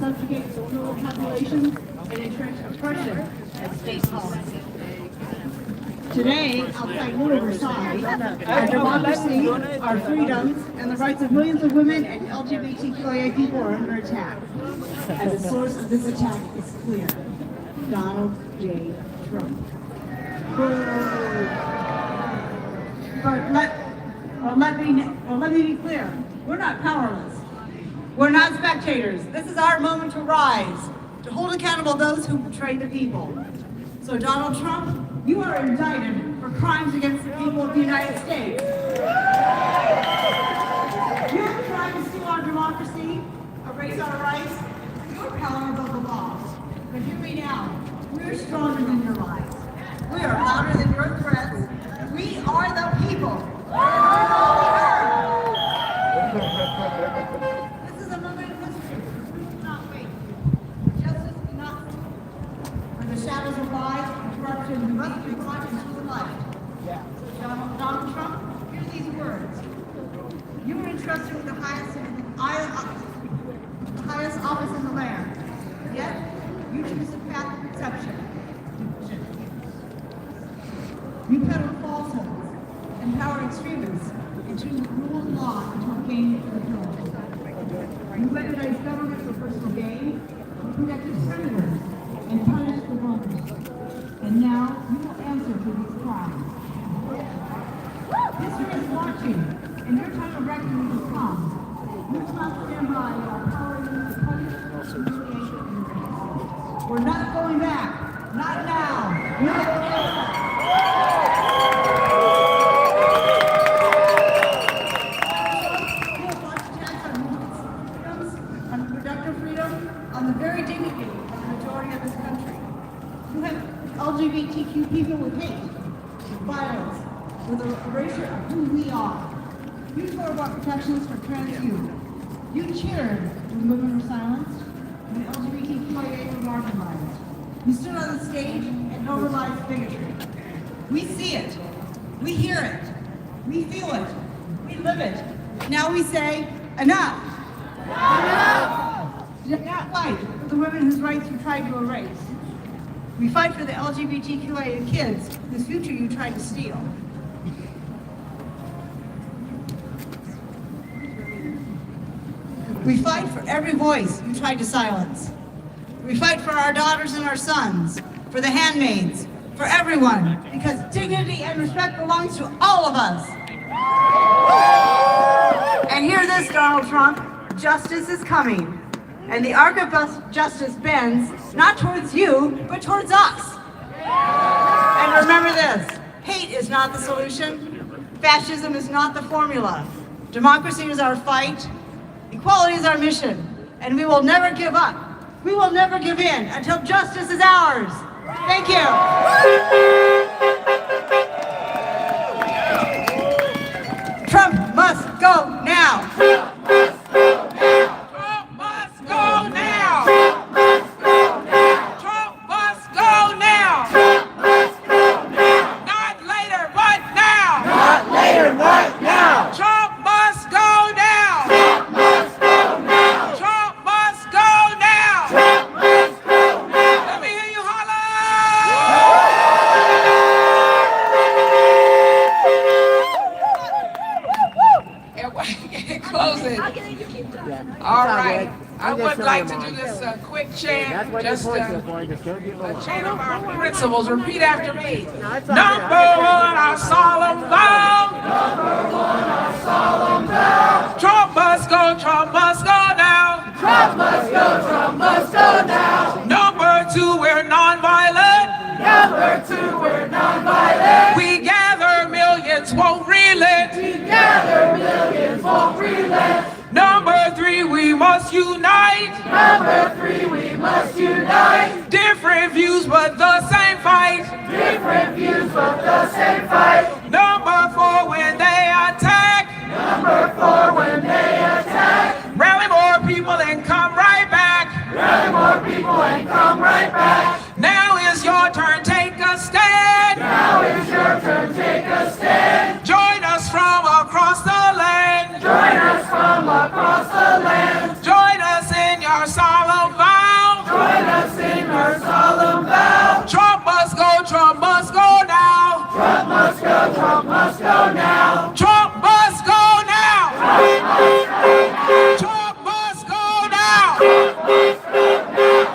subjugate vulnerable populations and entrench oppression as state policy. Today, outside Little Versailles, our democracy, our freedoms, and the rights of millions of women and LGBTQIA people are under attack. And the source of this attack is clear: Donald J. Trump. But let me be clear, we're not powerless. We're not spectators. This is our moment to rise, to hold accountable those who betrayed the people. So Donald Trump, you are indicted for crimes against the people of the United States. You're trying to steal our democracy, erase our rights. Your power above the law. But hear me now, we're stronger than your lies. We are louder than your threats. We are the people. We're all we heard. This is a moment in history. We cannot wait. Justice cannot wait. When the shadows of lies and corruption, we must be brought into the light. So Donald Trump, hear these words. You were entrusted with the highest office in the land. Yet, you choose the path of deception. You peddle falsehoods, empower extremists, and choose the rule of law to gain the throne. You weaponize government for personal gain, you protected senators, and punished the voters. And now, you will answer for these crimes. History is watching, and your time of reckoning has come. You will not stand by while power uses to punish, humiliate, and erase. We're not going back. Not now. Not now. On the very dignity of the majority of this country. You have LGBTQ people with hate, with violence, with an erasure of who we are. You tore about protections for trans youth. You cheered when women were silenced, when LGBTQIA were marginalized. You stood on the stage and normalized bigotry. We see it. We hear it. We feel it. We live it. Now we say, enough. Enough. We do not fight for the women whose rights you tried to erase. We fight for the LGBTQIA kids whose future you tried to steal. We fight for every voice you tried to silence. We fight for our daughters and our sons, for the handmaids, for everyone, because dignity and respect belongs to all of us. And hear this, Donald Trump, justice is coming. And the arc of justice bends, not towards you, but towards us. And remember this, hate is not the solution. Fascism is not the formula. Democracy is our fight. Equality is our mission. And we will never give up. We will never give in until justice is ours. Thank you. Trump must go now. All right. I would like to do this quick chant, just a chant of our principles. Repeat after me. Number one, our solemn vow. Number one, our solemn vow. Trump must go now. Trump must go now. Number two, we're nonviolent. Number two, we're nonviolent. We gather, millions won't relent. We gather, millions won't relent. Number three, we must unite. Number three, we must unite. Different views, but the same fight. Different views, but the same fight. Number four, when they attack. Number four, when they attack. Rally more people and come right back. Rally more people and come right back. Now is your turn, take a stand. Now is your turn, take a stand. Join us from across the land. Join us from across the land. Join us in your solemn vow. now. Trump must go now. Trump must go now.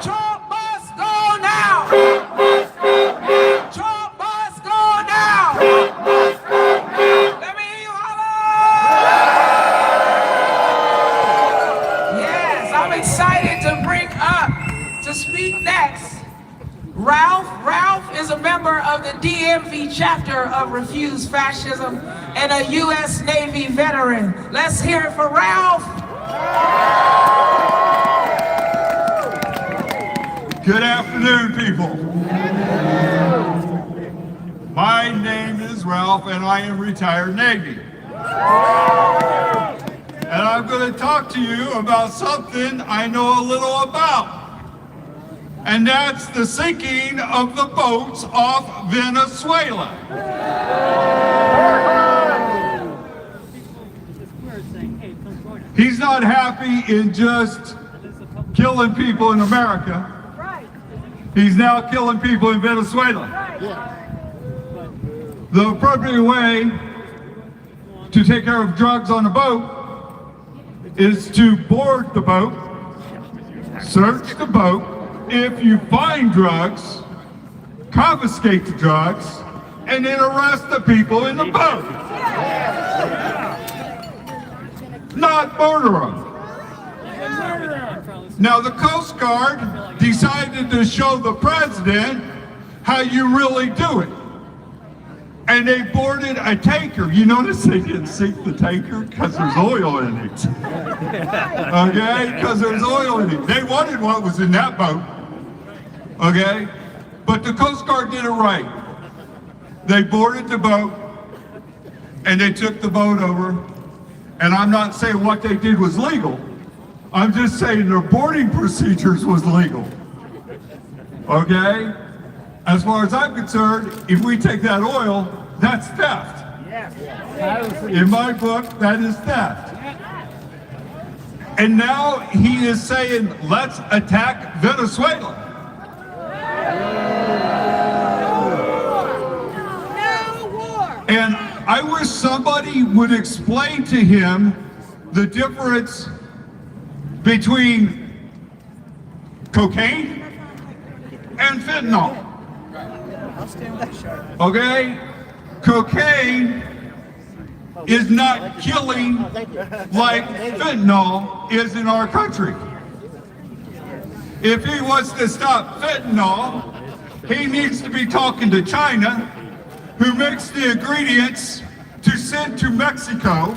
Trump must go now. Trump must go now. Let me hear you holler. Yes, I'm excited to bring up to speak next Ralph. Ralph is a member of the DMV chapter of Refuse Fascism and a U.S. Navy veteran. Let's hear it for Ralph. Good afternoon, people. My name is Ralph, and I am retired Navy. And I'm going to talk to you about something I know a little about. And that's the sinking of the boats off Venezuela. He's not happy in just killing people in America. He's now killing people in Venezuela. The appropriate way to take care of drugs on a boat is to board the boat, search the boat. If you find drugs, confiscate the drugs, and then arrest the people in the boat. Not murder them. Now the Coast Guard decided to show the president how you really do it. And they boarded a tanker. You notice they didn't sink the tanker because there's oil in it. Okay? Because there's oil in it. They wanted what was in that boat. Okay? But the Coast Guard did it right. They boarded the boat and they took the boat over. And I'm not saying what they did was legal. I'm just saying their boarding procedures was legal. Okay? As far as I'm concerned, if we take that oil, that's theft. In my book, that is theft. And now he is saying, let's attack Venezuela. And I wish somebody would explain to him the difference between cocaine and fentanyl. Okay? Cocaine is not killing like fentanyl is in our country. If he wants to stop fentanyl, he needs to be talking to China, who makes the ingredients to send to Mexico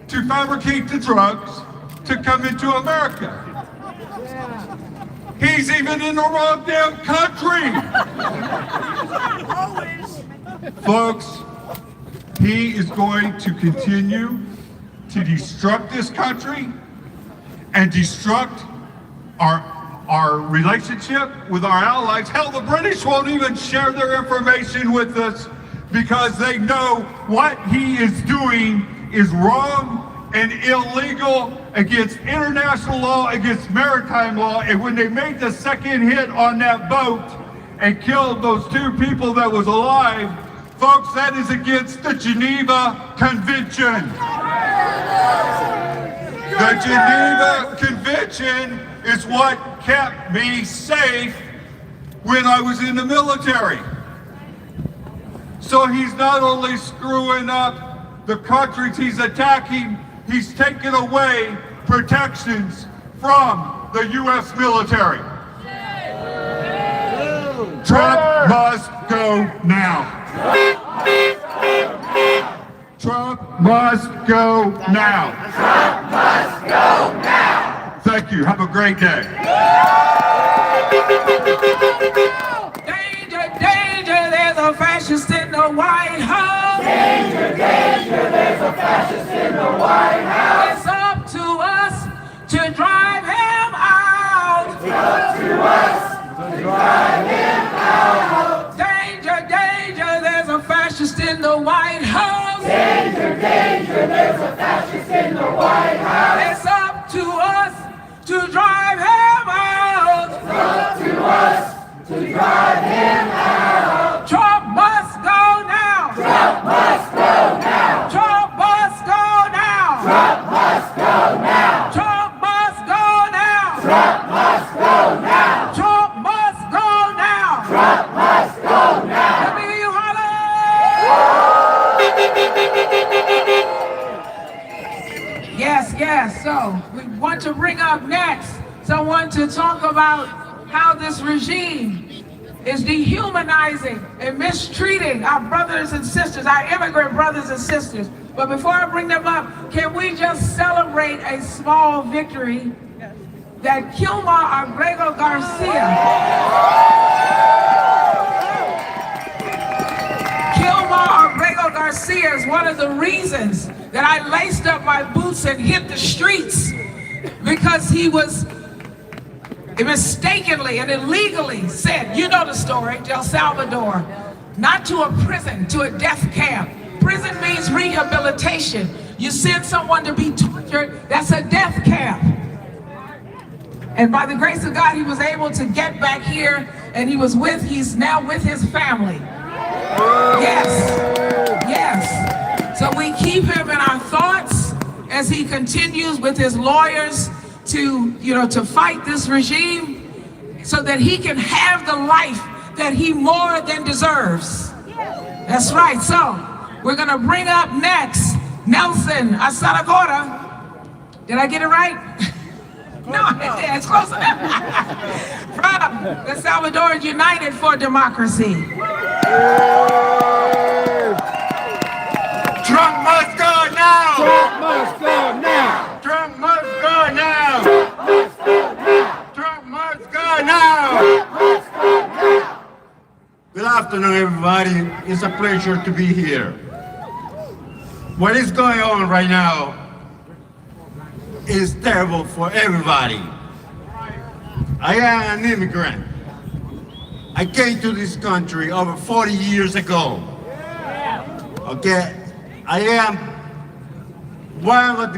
to fabricate the drugs to come into America. He's even in the wrong damn country. Folks, he is going to continue to destruct this country and destruct our relationship with our allies. Hell, the British won't even share their information with us because they know what he is doing is wrong and illegal against international law, against maritime law. And when they made the second hit on that boat and killed those two people that was alive, folks, that is against the Geneva Convention. The Geneva Convention is what kept me safe when I was in the military. So he's not only screwing up the countries he's attacking, he's taken away protections from the U.S. military. Trump must go now. Trump must go now. Trump must go now. Thank you. Have a great day. Danger, danger, there's a fascist in the White House. Danger, danger, there's a fascist in the White House. It's up to us to drive him out. It's up to us to drive him out. Danger, danger, there's a fascist in the White House. Danger, danger, there's a fascist in the White House. It's up to us to drive him out. It's up to us to drive him out. Trump must go now. Trump must go now. Trump must go now. Trump must go now. Trump must go now. Let me hear you holler. Yes, yes. So we want to bring up next someone to talk about how this regime is dehumanizing and mistreating our brothers and sisters, our immigrant brothers and sisters. But before I bring them up, can we just celebrate a small victory that Kilmar Abrego Garcia, Garcia is one of the reasons that I laced up my boots and hit the streets, because he was mistakenly and illegally sent, you know the story, to El Salvador, not to a prison, to a death camp. Prison means rehabilitation. You send someone to be tortured, that's a death camp. And by the grace of God, he was able to get back here, and he's now with his family. Yes, yes. So we keep him in our thoughts as he continues with his lawyers to fight this regime so that he can have the life that he more than deserves. That's right. So we're going to bring up next Nelson Asadagora. Did I get it right? No, it's close enough. From the Salvador United for Democracy. Trump must go now! Trump must go now. Trump must go now! Trump must go now! Good afternoon, everybody. It's a pleasure to be here. What is going on right now is terrible for everybody. I am an immigrant. I came to this country over 40 years ago. Okay, I am one of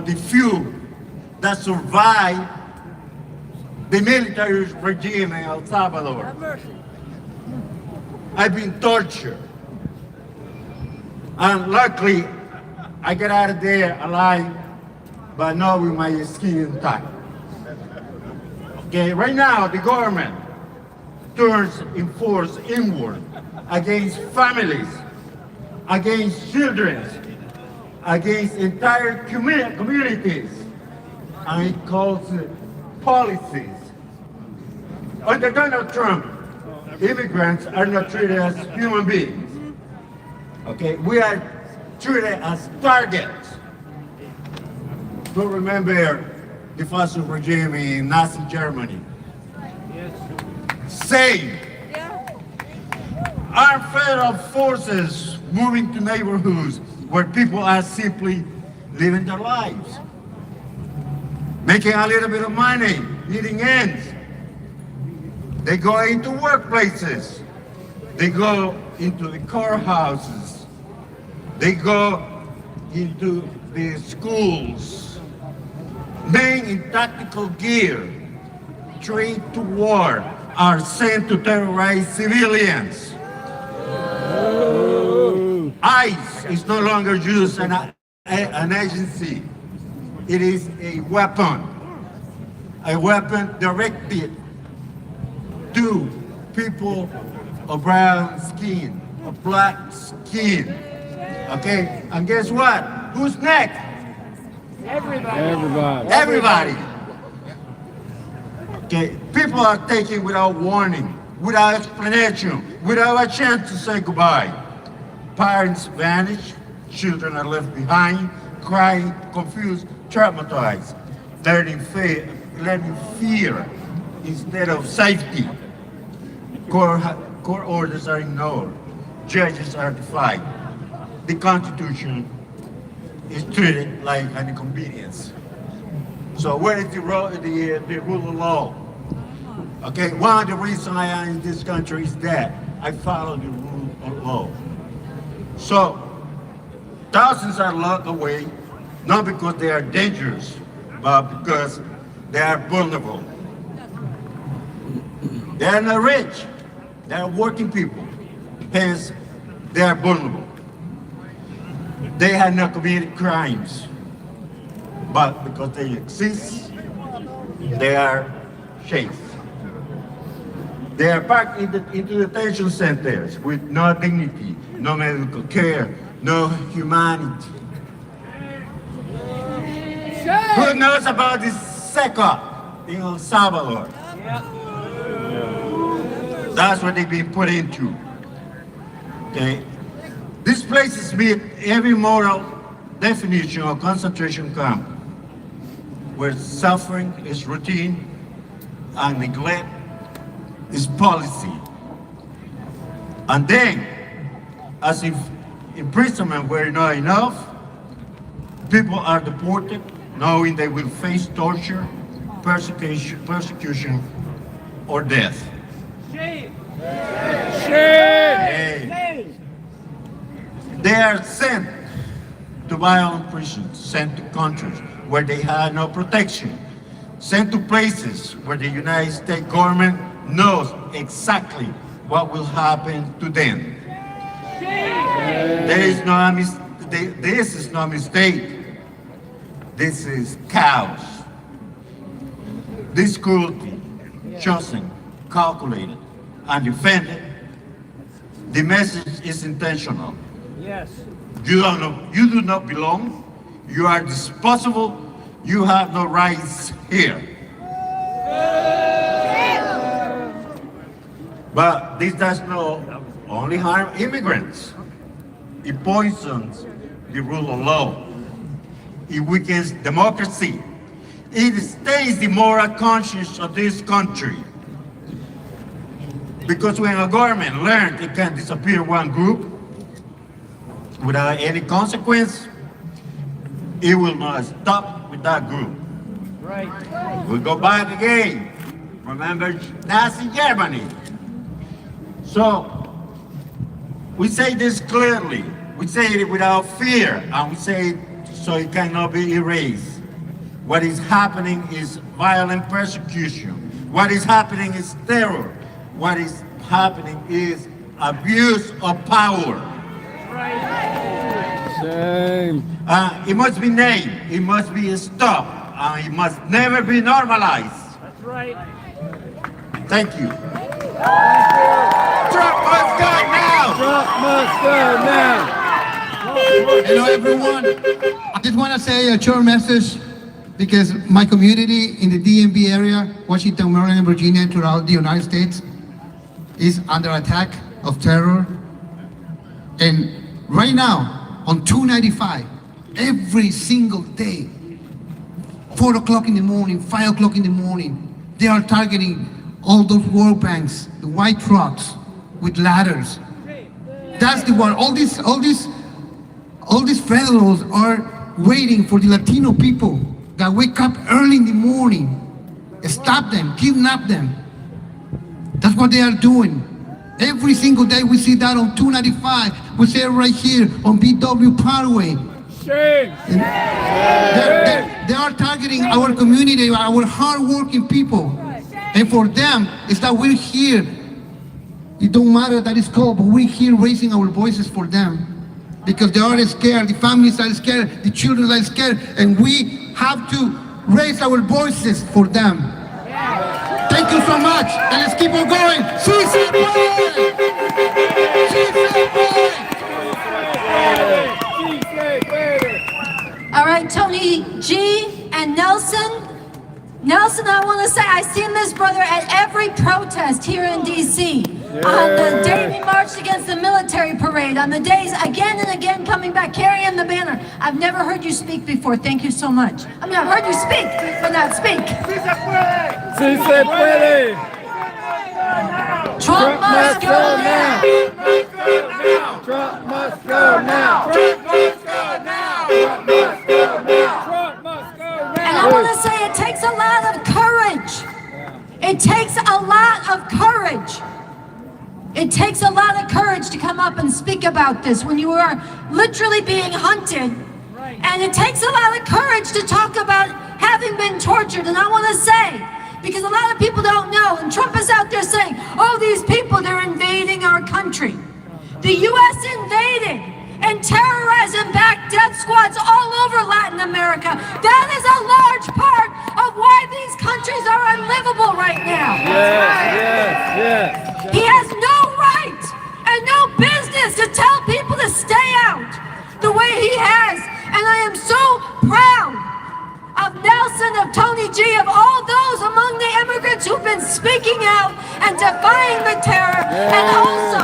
the few that survived the military regime in El Salvador. I've been tortured. And luckily, I got out of there alive, but not with my skin intact. Okay, right now, the government turns in force inward against families, against children, against entire communities, and it calls it policies. Under Donald Trump, immigrants are not treated as human beings. Okay, we are treated as targets. Don't remember the fascist regime in Nazi Germany. Same. Armed federal forces moving to neighborhoods where people are simply living their lives, making a little bit of money, meeting ends. They go into workplaces. They go into the courthouses. They go into the schools. Men in tactical gear, trained to war, are sent to terrorize civilians. ICE is no longer used as an agency. It is a weapon directed to people of brown skin, of black skin. Okay, and guess what? Who's next? Everybody. Okay, people are taken without warning, without explanation, without a chance to say goodbye. Parents vanish, children are left behind, crying, confused, traumatized, learning fear instead of safety. Court orders are ignored, judges are defied. The Constitution is treated like an inconvenience. So where is the rule of law? Okay, one of the reasons I am in this country is that I follow the rule of law. So thousands are locked away, not because they are dangerous, but because they are vulnerable. They are not rich, they are working people, hence they are vulnerable. They have not committed crimes, but because they exist, they are chased. They are packed into detention centers with no dignity, no medical care, no humanity. Who knows about this SECA in El Salvador? That's what they've been put into. Okay? These places meet every moral definition of concentration camp, where suffering is routine and neglect is policy. And then, as if imprisonment were not enough, people are deported knowing they will face torture, persecution, or death. Shame. They are sent to violent prisons, sent to countries where they have no protection, sent to places where the United States government knows exactly what will happen to them. This is no mistake. This is chaos. This cruelty, chosen, calculated, and defended. The message is intentional. Yes. You do not belong. You are disposable. You have no rights here. But this does not only harm immigrants. It poisons the rule of law. It weakens democracy. It stains the moral conscience of this country. Because when a government learns it can disappear one group without any consequence, it will not stop with that group. Right. We'll go back again. Remember Nazi Germany. So, we say this clearly. We say it without fear, and we say it so it cannot be erased. What is happening is violent persecution. What is happening is terror. What is happening is abuse of power. Same. It must be named, it must be stopped, and it must never be normalized. That's right. Thank you. Trump must go now! Trump must go now. Hello everyone. I just want to say a short message because my community in the DMV area, Washington, Maryland, and Virginia, and throughout the United States is under attack of terror. And right now, on 295, every single day, 4 o'clock in the morning, 5 o'clock in the morning, they are targeting all those world banks, the white trucks with ladders. That's the war. All these federals are waiting for the Latino people that wake up early in the morning, stop them, kidnap them. That's what they are doing. Every single day we see that on 295. We see it right here on BW Parkway. They are targeting our community, our hard-working people. And for them, it's that we're here. It don't matter that it's cold, but we're here raising our voices for them. Because they are scared, the families are scared, the children are scared, and we have to raise our voices for them. Thank you so much, and let's keep on going. All right, Tony G and Nelson. Nelson, I want to say I've seen this brother at every protest here in D.C. On the day we marched against the military parade, on the days again and again coming back carrying the banner. I've never heard you speak before. Thank you so much. I mean, I've heard you speak, but not speak. Sí se puede. Trump must go now. Trump must go now. Trump must go now. Trump must go now. Trump must go now. And I want to say it takes a lot of courage. It takes a lot of courage. It takes a lot of courage to come up and speak about this when you are literally being hunted. And it takes a lot of courage to talk about having been tortured. And I want to say, because a lot of people don't know, and Trump is out there saying, oh, these people, they're invading our country. The U.S. invaded and terrorized and backed death squads all over Latin America. That is a large part of why these countries unlivable right now. Yes. He has no right and no business to tell people to stay out the way he has. And I am so proud of Nelson, of Tony G, of all those among the immigrants who've been speaking out and defying the terror. And also,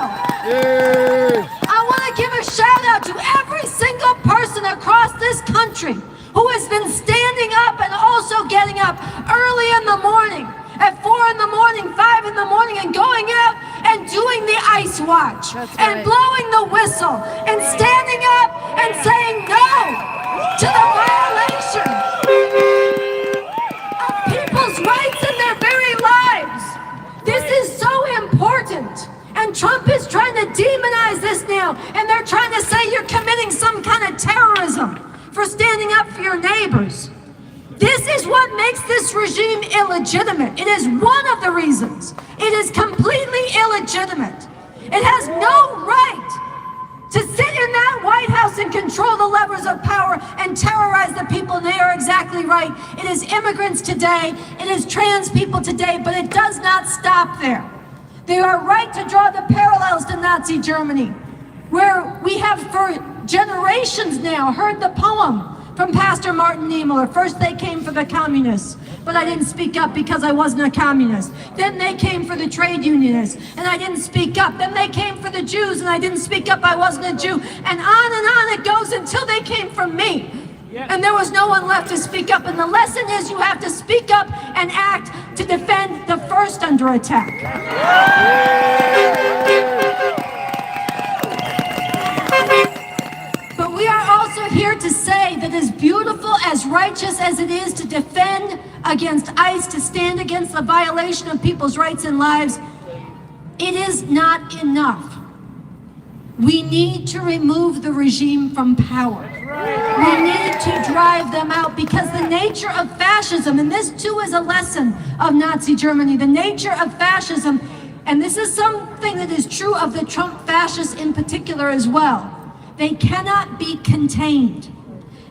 I want to give a shout out to every single person across this country who has been standing up and also getting up early in the morning, at 4 in the morning, 5 in the morning, and going out and doing the ice watch and blowing the whistle and standing up and saying no to the violation of people's rights in their very lives. This is so important. And Trump is trying to demonize this now, and they're trying to say you're committing some kind of terrorism for standing up for your neighbors. This is what makes this regime illegitimate. It is one of the reasons. It is completely illegitimate. It has no right to sit in that White House and control the levers of power and terrorize the people. And they are exactly right. It is immigrants today. It is trans people today, but it does not stop there. They are right to draw the parallels to Nazi Germany, where we have for generations now heard the poem from Pastor Martin Niemöller. First they came for the communists, but I didn't speak up because I wasn't a communist. Then they came for the trade unionists, and I didn't speak up. Then they came for the Jews, and I didn't speak up, I wasn't a Jew. And on it goes until they came for me. And there was no one left to speak up. And the lesson is you have to speak up and act to defend the first under attack. But we are also here to say that as beautiful, as righteous as it is to defend against ICE, to stand against the violation of people's rights and lives, it is not enough. We need to remove the regime from power. We need to drive them out, because the nature of fascism, and this too is a lesson of Nazi Germany, the nature of fascism, and this is something that is true of the Trump fascists in particular as well, they cannot be contained.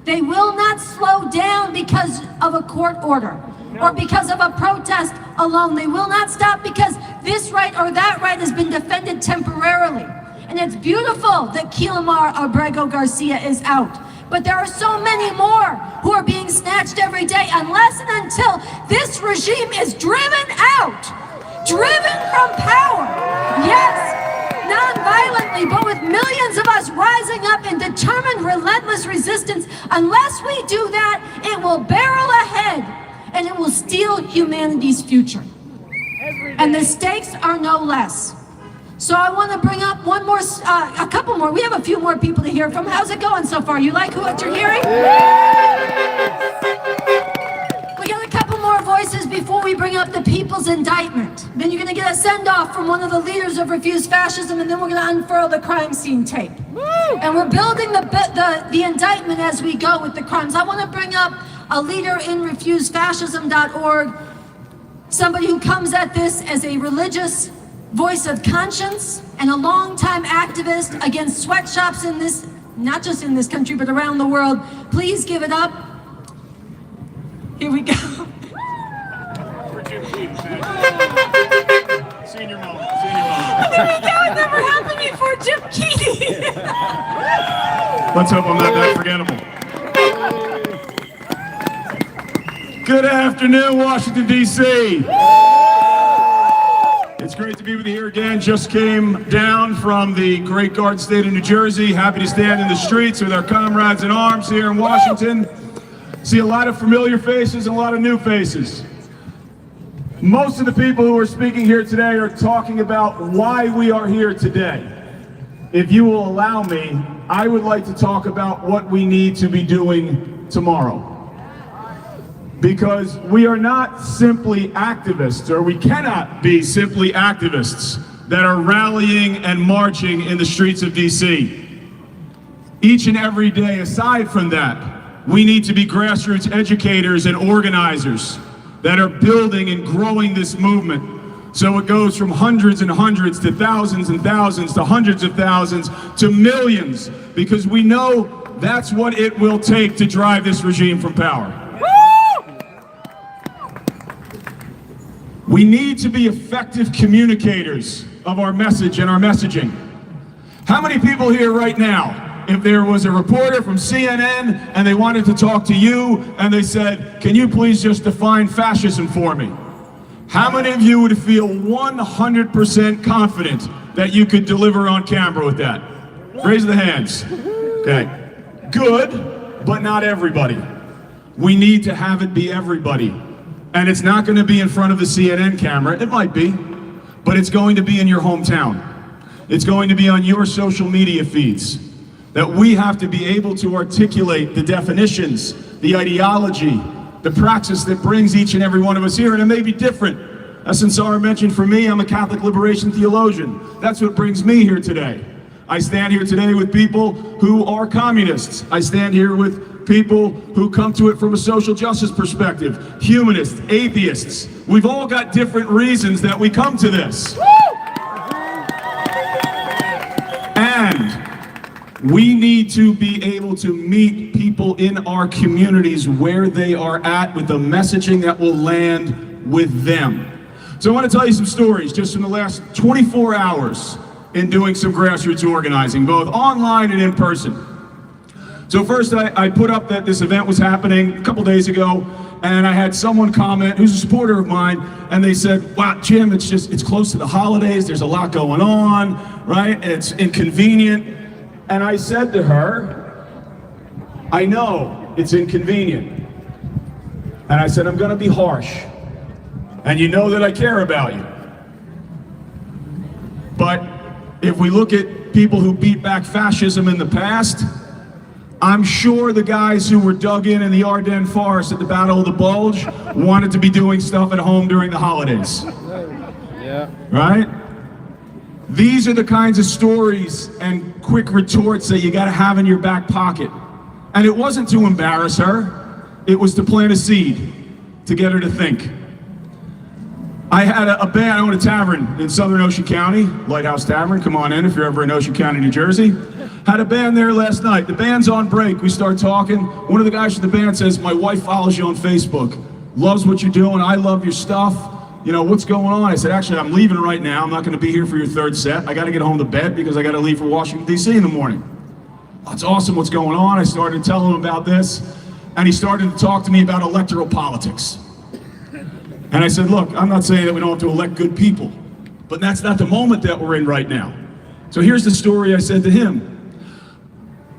They will not slow down because of a court order or because of a protest alone. They will not stop because this right or that right has been defended temporarily. And it's beautiful that Quilomar Abrego Garcia is out. But there are so many more who are being snatched every day unless and until this regime is driven out, driven from power. Yes, non-violently, but with millions of us rising up in determined, relentless resistance. Unless we do that, it will barrel ahead and it will steal humanity's future. And the stakes are no less. So I want to bring up one more, a couple more. We have a few more people to hear from. How's it going so far? You like what you're hearing? We got a couple more voices before we bring up the people's indictment. Then you're going to get a send-off from one of the leaders of Refuse Fascism, and then we're going to unfurl the crime scene tape. And we're building the indictment as we go with the crimes. I want to bring up a leader in refusefascism.org, somebody who comes at this as a religious voice of conscience and a longtime activist against sweatshops in this, not just in this country, but around the world. Please give it up. Here we go. Senior moment. Here we go. It never happened before, Jim Keeney. Let's hope I'm not that forgettable. Good afternoon, Washington, D.C. It's great to be with you here again. Just came down from the great garden state of New Jersey. Happy to stand in the streets with our comrades in arms here in Washington. See a lot of familiar faces and a lot of new faces. Most of the people who are speaking here today are talking about why we are here today. If you will allow me, I would like to talk about what we need to be doing tomorrow. Because we are not simply activists, or we cannot be simply activists that are rallying and marching in the streets of DC. Each and every day, aside from that, we need to be grassroots educators and organizers that are building and growing this movement. So it goes from hundreds and hundreds to thousands and thousands to hundreds of thousands to millions, because we know that's what it will take to drive this regime from power. We need to be effective communicators of our message and our messaging. How many people here right now, if there was a reporter from CNN and they wanted to talk to you and they said, can you please just define fascism for me? How many of you would feel 100% confident that you could deliver on camera with that? Raise the hands. Okay. Good, but not everybody. We need to have it be everybody. And it's not going to be in front of the CNN camera. It might be, but it's going to be in your hometown. It's going to be on your social media feeds. That we have to be able to articulate the definitions, the ideology, the praxis that brings each and every one of us here, and it may be different. As Sansara mentioned, for me, I'm a Catholic liberation theologian. That's what brings me here today. I stand here today with people who are communists. I stand here with people who come to it from a social justice perspective, humanists, atheists. We've all got different reasons that we come to this. And we need to be able to meet people in our communities where they are at with the messaging that will land with them. So I want to tell you some stories just from the last 24 hours in doing some grassroots organizing, both online and in person. So first I put up that this event was happening a couple days ago, and I had someone comment who's a supporter of mine, and they said, wow, Jim, it's close to the holidays, there's a lot going on, right? It's inconvenient. And I said to her, I know it's inconvenient. And I said, I'm gonna be harsh. And you know that I care about you. But if we look at people who beat back fascism in the past, I'm sure the guys who were dug in the Ardennes forest at the Battle of the Bulge wanted to be doing stuff at home during the holidays. Yeah. Right? These are the kinds of stories and quick retorts that you gotta have in your back pocket. And it wasn't to embarrass her, it was to plant a seed, to get her to think. I had a band, I own a tavern in Southern Ocean County, Lighthouse Tavern, come on in if you're ever in Ocean County, New Jersey. Had a band there last night. The band's on break, we start talking. One of the guys from the band says, my wife follows you on Facebook, loves what you're doing, I love your stuff. You know, what's going on? I said, actually, I'm leaving right now. I'm not gonna be here for your third set. I gotta get home to bed because I gotta leave for Washington, D.C. in the morning. That's awesome, what's going on? I started telling him about this, and he started to talk to me about electoral politics. And I said, look, I'm not saying that we don't have to elect good people, but that's not the moment that we're in right now. So here's the story I said to him.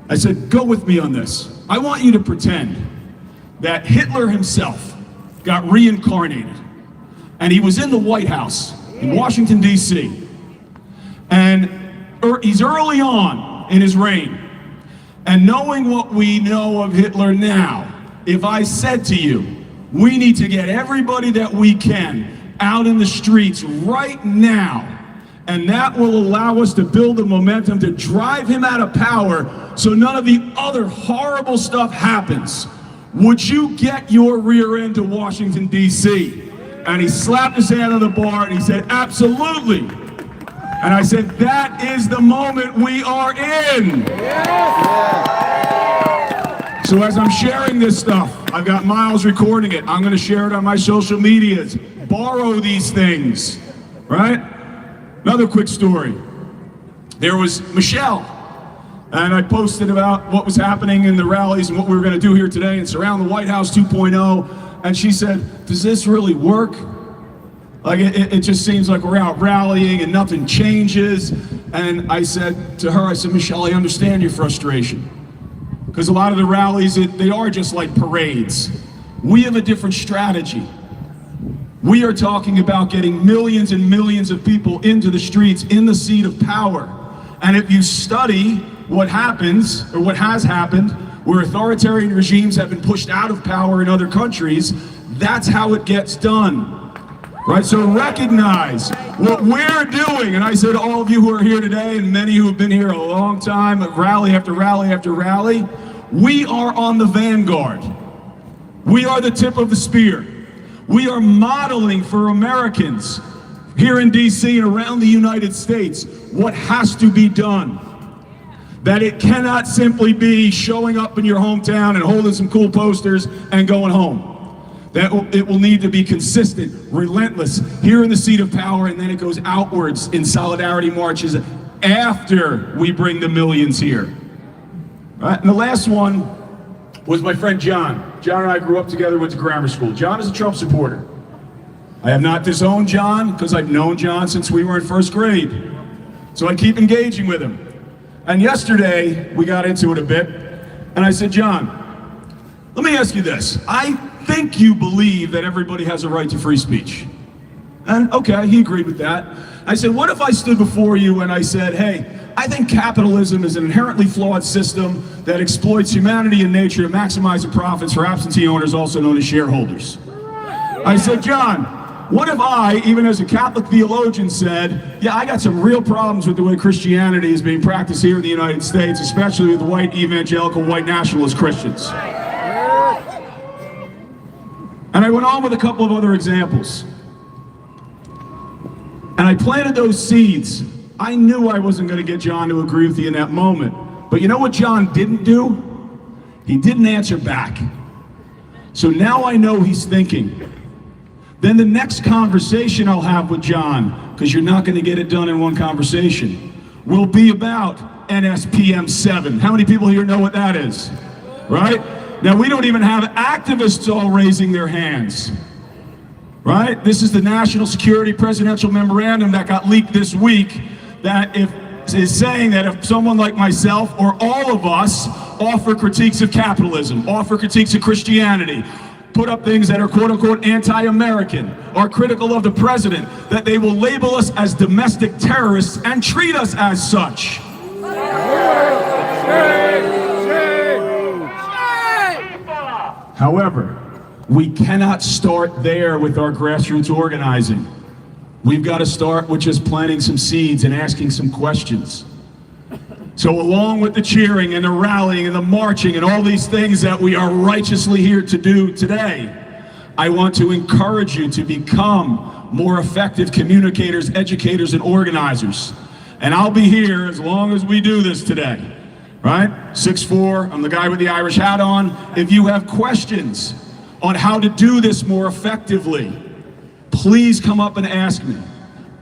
I said, go with me on this. I want you to pretend that Hitler himself got reincarnated, and he was in the White House in Washington, D.C. And he's early on in his reign. And knowing what we know of Hitler now, if I said to you, we need to get everybody that we can out in the streets right now, and that will allow us to build the momentum to drive him out of power so none of the other horrible stuff happens. Would you get your rear end to Washington, D.C.? And he slapped his hand on the bar and he said, absolutely. And I said, that is the moment we are in. So as I'm sharing this stuff, I've got Miles recording it. I'm gonna share it on my social medias. Borrow these things, right? Another quick story. There was Michelle, and I posted about what was happening in the rallies and what we were gonna do here today and Surround the White House 2.0. And she said, does this really work? Like, it just seems like we're out rallying and nothing changes. And I said to her, I said, Michelle, I understand your frustration. Because a lot of the rallies, they are just like parades. We have a different strategy. We are talking about getting millions and millions of people into the streets, in the seat of power. And if you study what happens, or what has happened, where authoritarian regimes have been pushed out of power in other countries, that's how it gets done. Right, so recognize what we're doing. And I said to all of you who are here today, and many who have been here a long time, rally after rally after rally, we are on the vanguard. We are the tip of the spear. We are modeling for Americans here in DC and around the United States what has to be done. That it cannot simply be showing up in your hometown and holding some cool posters and going home. That it will need to be consistent, relentless, here in the seat of power, and then it goes outwards in solidarity marches after we bring the millions here. Right? And the last one was my friend John. John and I grew up together, went to grammar school. John is a Trump supporter. I have not disowned John because I've known John since we were in first grade. So I keep engaging with him. And yesterday, we got into it a bit, and I said, John, let me ask you this. I think you believe that everybody has a right to free speech. And okay, he agreed with that. I said, what if I stood before you and I said, hey, I think capitalism is an inherently flawed system that exploits humanity and nature to maximize the profits for absentee owners, also known as shareholders. I said, John, what if I, even as a Catholic theologian, said, yeah, I got some real problems with the way Christianity is being practiced here in the United States, especially with white evangelical, white nationalist Christians. And I went on with a couple of other examples. And I planted those seeds. I knew I wasn't going to get John to agree with you in that moment. But you know what John didn't do? He didn't answer back. So now I know he's thinking. Then the next conversation I'll have with John, because you're not going to get it done in one conversation, will be about NSPM 7. How many people here know what that is? Right? Now, we don't even have activists all raising their hands, right? This is the National Security Presidential Memorandum that got leaked this week that is saying that if someone like myself or all of us offer critiques of capitalism, offer critiques of Christianity, put up things that are quote-unquote anti-American or critical of the president, that they will label us as domestic terrorists and treat us as such. However, we cannot start there with our grassroots organizing. We've got to start with just planting some seeds and asking some questions. So along with the cheering and the rallying and the marching and all these things that we are righteously here to do today, I want to encourage you to become more effective communicators, educators, and organizers. And I'll be here as long as we do this today. Right? 6'4", I'm the guy with the Irish hat on. If you have questions on how to do this more effectively, please come up and ask me.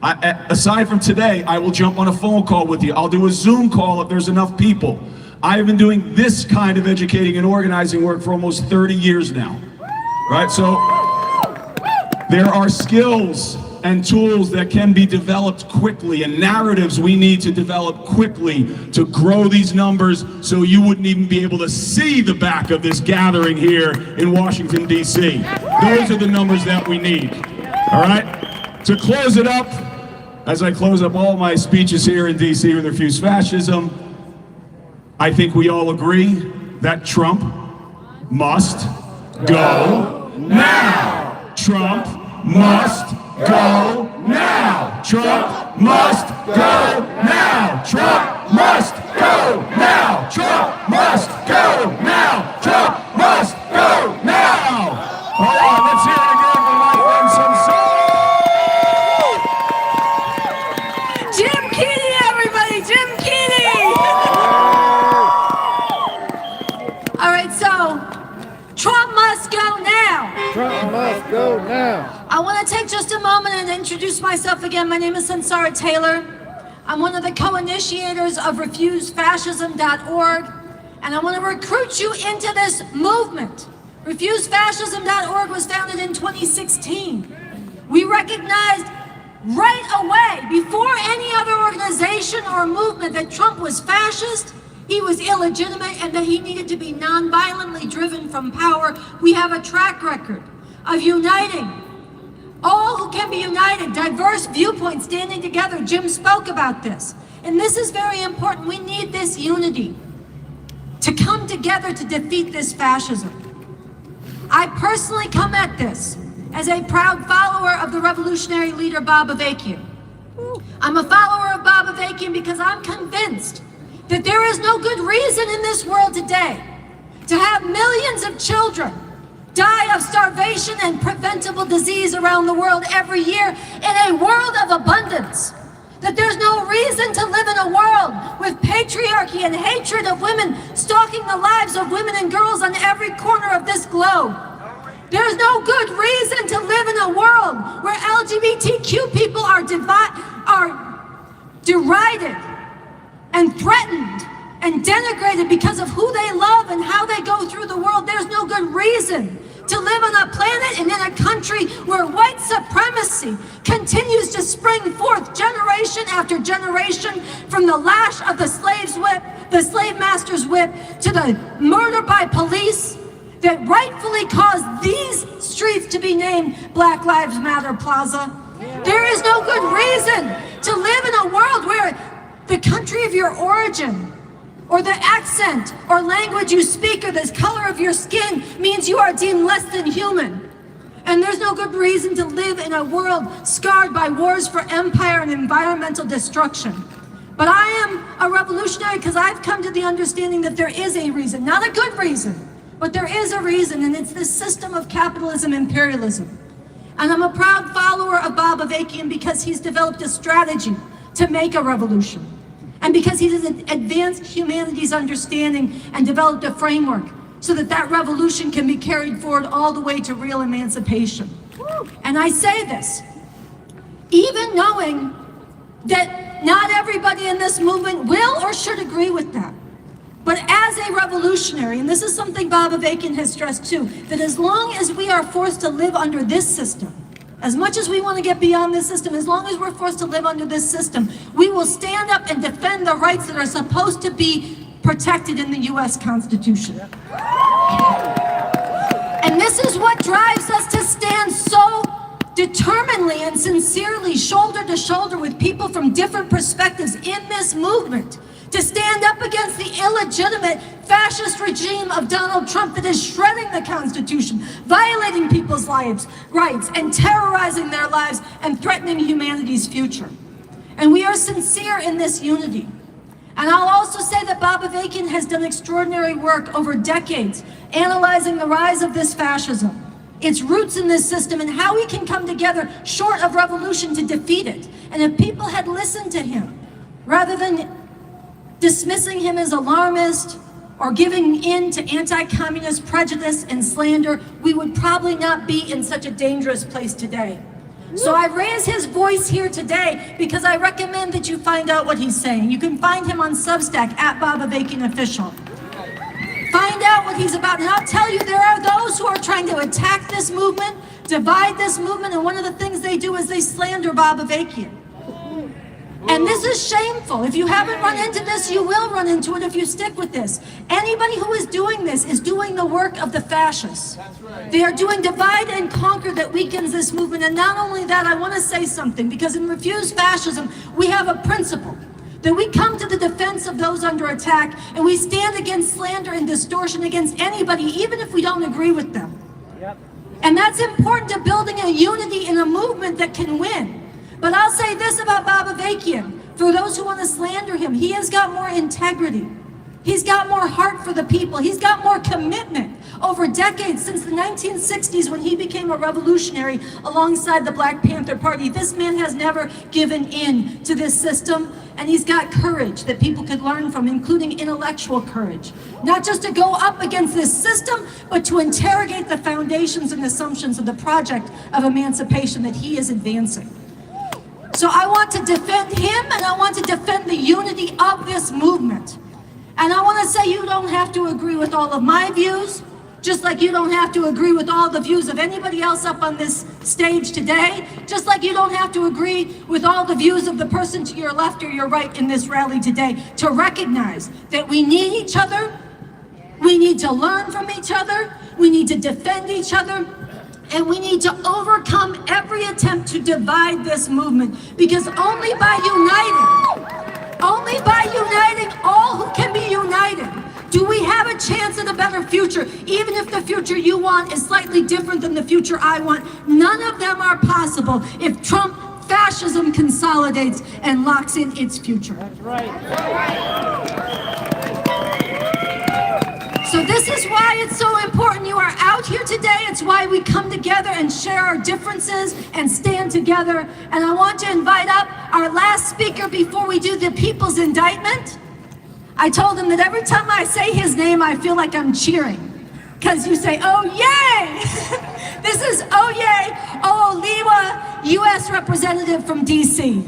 Aside from today, I will jump on a phone call with you. I'll do a Zoom call if there's enough people. I've been doing this kind of educating and organizing work for almost 30 years now. Right? So there are skills and tools that can be developed quickly and narratives we need to develop quickly to grow these numbers so you wouldn't even be able to see the back of this gathering here in Washington, D.C. Those are the numbers that we need. All right? To close it up, as I close up all my speeches here in D.C. with Refuse Fascism, I think we all agree that Trump must go now. Trump must go now. Trump must go now. Trump must go now. Trump must go now. Trump must go now. All right, let's hear it again for my friend Samson. Jim Keeney, everybody, Jim Keeney. All right, so Trump must go now. Trump must go now. I want to take just a moment and introduce myself again. My name is Sansara Taylor. I'm one of the co-initiators of RefuseFascism.org, and I want to recruit you into this movement. RefuseFascism.org was founded in 2016. We recognized right away, before any other organization or movement, that Trump was fascist, he was illegitimate, and that he needed to be non-violently driven from power. We have a track record of uniting all who can be united, diverse viewpoints standing together. Jim spoke about this. And this is very important. We need this unity to come together to defeat this fascism. I personally come at this as a proud follower of the revolutionary leader Bob Avakian. I'm a follower of Bob Avakian because I'm convinced that there is no good reason in this world today to have millions of children die of starvation and preventable disease around the world every year in a world of abundance. That there's no reason to live in a world with patriarchy and hatred of women stalking the lives of women and girls on every corner of this globe. There's no good reason to live in a world where LGBTQ people are derided and threatened and denigrated because of who they love and how they go through the world. There's no good reason to live on a planet and in a country where white supremacy continues to spring forth generation after generation, from the lash of the slave's whip, the slave master's whip, to the murder by police that rightfully caused these streets to be named Black Lives Matter Plaza. There is no good reason to live in a world where the country of your origin, or the accent or language you speak, or the color of your skin means you are deemed less than human. And there's no good reason to live in a world scarred by wars for empire and environmental destruction. But I am a revolutionary because I've come to the understanding that there is a reason, not a good reason, but there is a reason, and it's this system of capitalism, imperialism. And I'm a proud follower of Bob Avakian because he's developed a strategy to make a revolution. And because he has advanced humanity's understanding and developed a framework so that that revolution can be carried forward all the way to real emancipation. And I say this, even knowing that not everybody in this movement will or should agree with that. But as a revolutionary, and this is something Bob Avakian has stressed too, that as long as we are forced to live under this system, as much as we want to get beyond this system, as long as we're forced to live under this system, we will stand up and defend the rights that are supposed to be protected in the U.S. Constitution. And this is what drives us to stand so determinedly and sincerely, shoulder to shoulder with people from different perspectives in this movement, to stand up against the illegitimate fascist regime of Donald Trump that is shredding the Constitution, violating people's rights, and terrorizing their lives and threatening humanity's future. And we are sincere in this unity. And I'll also say that Bob Avakian has done extraordinary work over decades, analyzing the rise of this fascism, its roots in this system, and how we can come together short of revolution to defeat it. And if people had listened to him, rather than dismissing him as alarmist or giving in to anti-communist prejudice and slander, we would probably not be in such a dangerous place today. So I raise his voice here today because I recommend that you find out what he's saying. You can find him on Substack at Bob Avakian Official. Find out what he's about, and I'll tell you, there are those who are trying to attack this movement, divide this movement, and one of the things they do is they slander Bob Avakian. And this is shameful. If you haven't run into this, you will run into it if you stick with this. Anybody who is doing this is doing the work of the fascists. They are doing divide and conquer that weakens this movement. And not only that, I want to say something, because in Refuse Fascism, we have a principle that we come to the defense of those under attack, and we stand against slander and distortion against anybody, even if we don't agree with them. And that's important to building a unity in a movement that can win. But I'll say this about Bob Avakian, for those who want to slander him, he has got more integrity. He's got more heart for the people. He's got more commitment over decades, since the 1960s when he became a revolutionary alongside the Black Panther Party. This man has never given in to this system, and he's got courage that people could learn from, including intellectual courage. Not just to go up against this system, but to interrogate the foundations and assumptions of the project of emancipation that he is advancing. So I want to defend him, and I want to defend the unity of this movement. And I want to say you don't have to agree with all of my views, just like you don't have to agree with all the views of anybody else up on this stage today, just like you don't have to agree with all the views of the person to your left or your right in this rally today, to recognize that we need each other, we need to learn from each other, we need to defend each other, and we need to overcome every attempt to divide this movement, because only by uniting all who can be united, do we have a chance at a better future, even if the future you want is slightly different than the future I want. None of them are possible if Trump fascism consolidates and locks in its future. That's right. So this is why it's so important you are out here today. It's why we come together and share our differences and stand together. And I want to invite up our last speaker before we do the people's indictment. I told him that every time I say his name, I feel like I'm cheering. Because you say, oh, yay! This is Oye Ooliwa, U.S. Representative from D.C.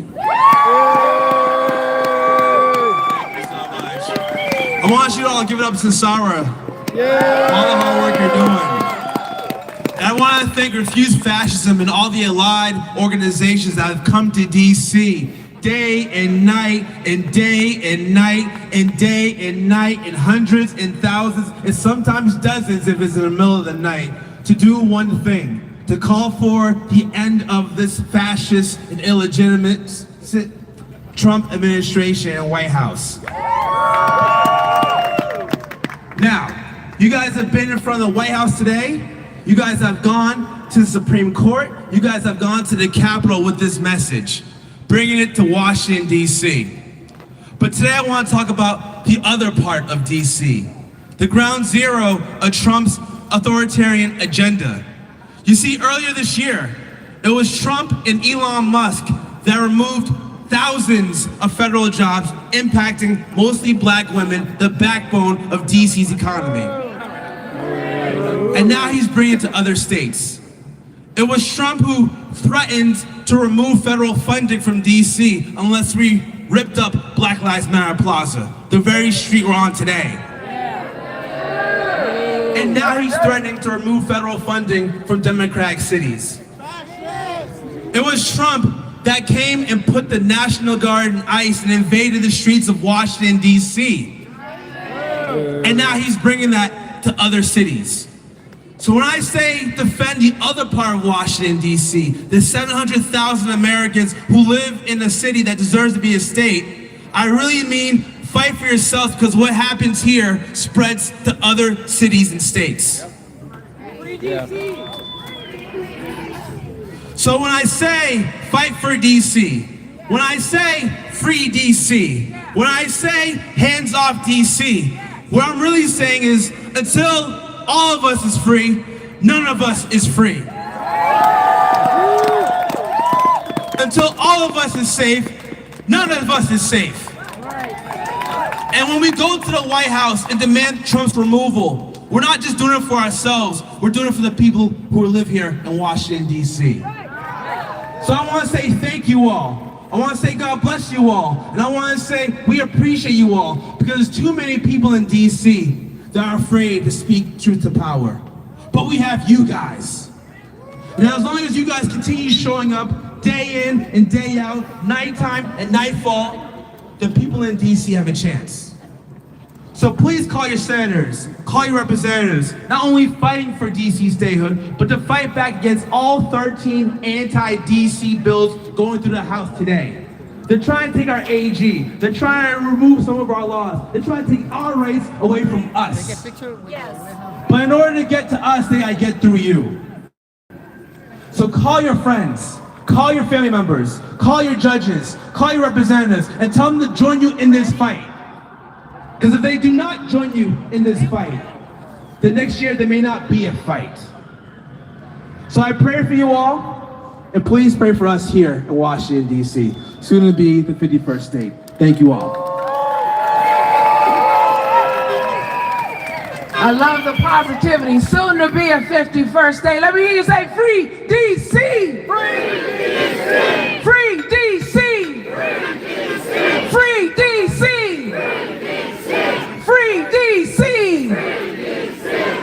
I want you all to give it up to Sarah. All the hard work you're doing. And I want to thank Refuse Fascism and all the allied organizations that have come to DC day and night and day and night and day and night, and hundreds and thousands and sometimes dozens if it's in the middle of the night, to do one thing: to call for the end of this fascist and illegitimate Trump administration and White House. Now, you guys have been in front of the White House today. You guys have gone to the Supreme Court. You guys have gone to the Capitol with this message, bringing it to Washington, D.C. But today I want to talk about the other part of D.C., the ground zero of Trump's authoritarian agenda. You see, earlier this year, it was Trump and Elon Musk that removed thousands of federal jobs, impacting mostly black women, the backbone of DC's economy. And now he's bringing it to other states. It was Trump who threatened to remove federal funding from DC unless we ripped up Black Lives Matter Plaza, the very street we're on today. And now he's threatening to remove federal funding from Democratic cities. It was Trump that came and put the National Guard in ICE and invaded the streets of Washington, D.C. And now he's bringing that to other cities. So when I say defend the other part of Washington, D.C., the 700,000 Americans who live in a city that deserves to be a state, I really mean fight for yourselves, because what happens here spreads to other cities and states. So when I say fight for DC, when I say free DC, when I say hands off DC, what I'm really saying is until all of us is free, none of us is free. Until all of us is safe, none of us is safe. And when we go to the White House and demand Trump's removal, we're not just doing it for ourselves, we're doing it for the people who live here in Washington, D.C. So I want to say thank you all. I want to say God bless you all. And I want to say we appreciate you all, because there's too many people in D.C. that are afraid to speak truth to power. But we have you guys. And as long as you guys continue showing up day in and day out, nighttime and nightfall, then people in D.C. have a chance. So please call your senators, call your representatives, not only fighting for D.C. statehood, but to fight back against all 13 anti-D.C. bills going through the House today. They're trying to take our AG, they're trying to remove some of our laws, they're trying to take our rights away from us. But in order to get to us, they gotta get through you. So call your friends, call your family members, call your judges, call your representatives, and tell them to join you in this fight. Because if they do not join you in this fight, then next year there may not be a fight. So I pray for you all, and please pray for us here in Washington, D.C., soon to be the 51st state. Thank you all. I love the positivity. Soon to be a 51st state. Let me hear you say free DC! Free DC! Free DC! Free DC! Free DC!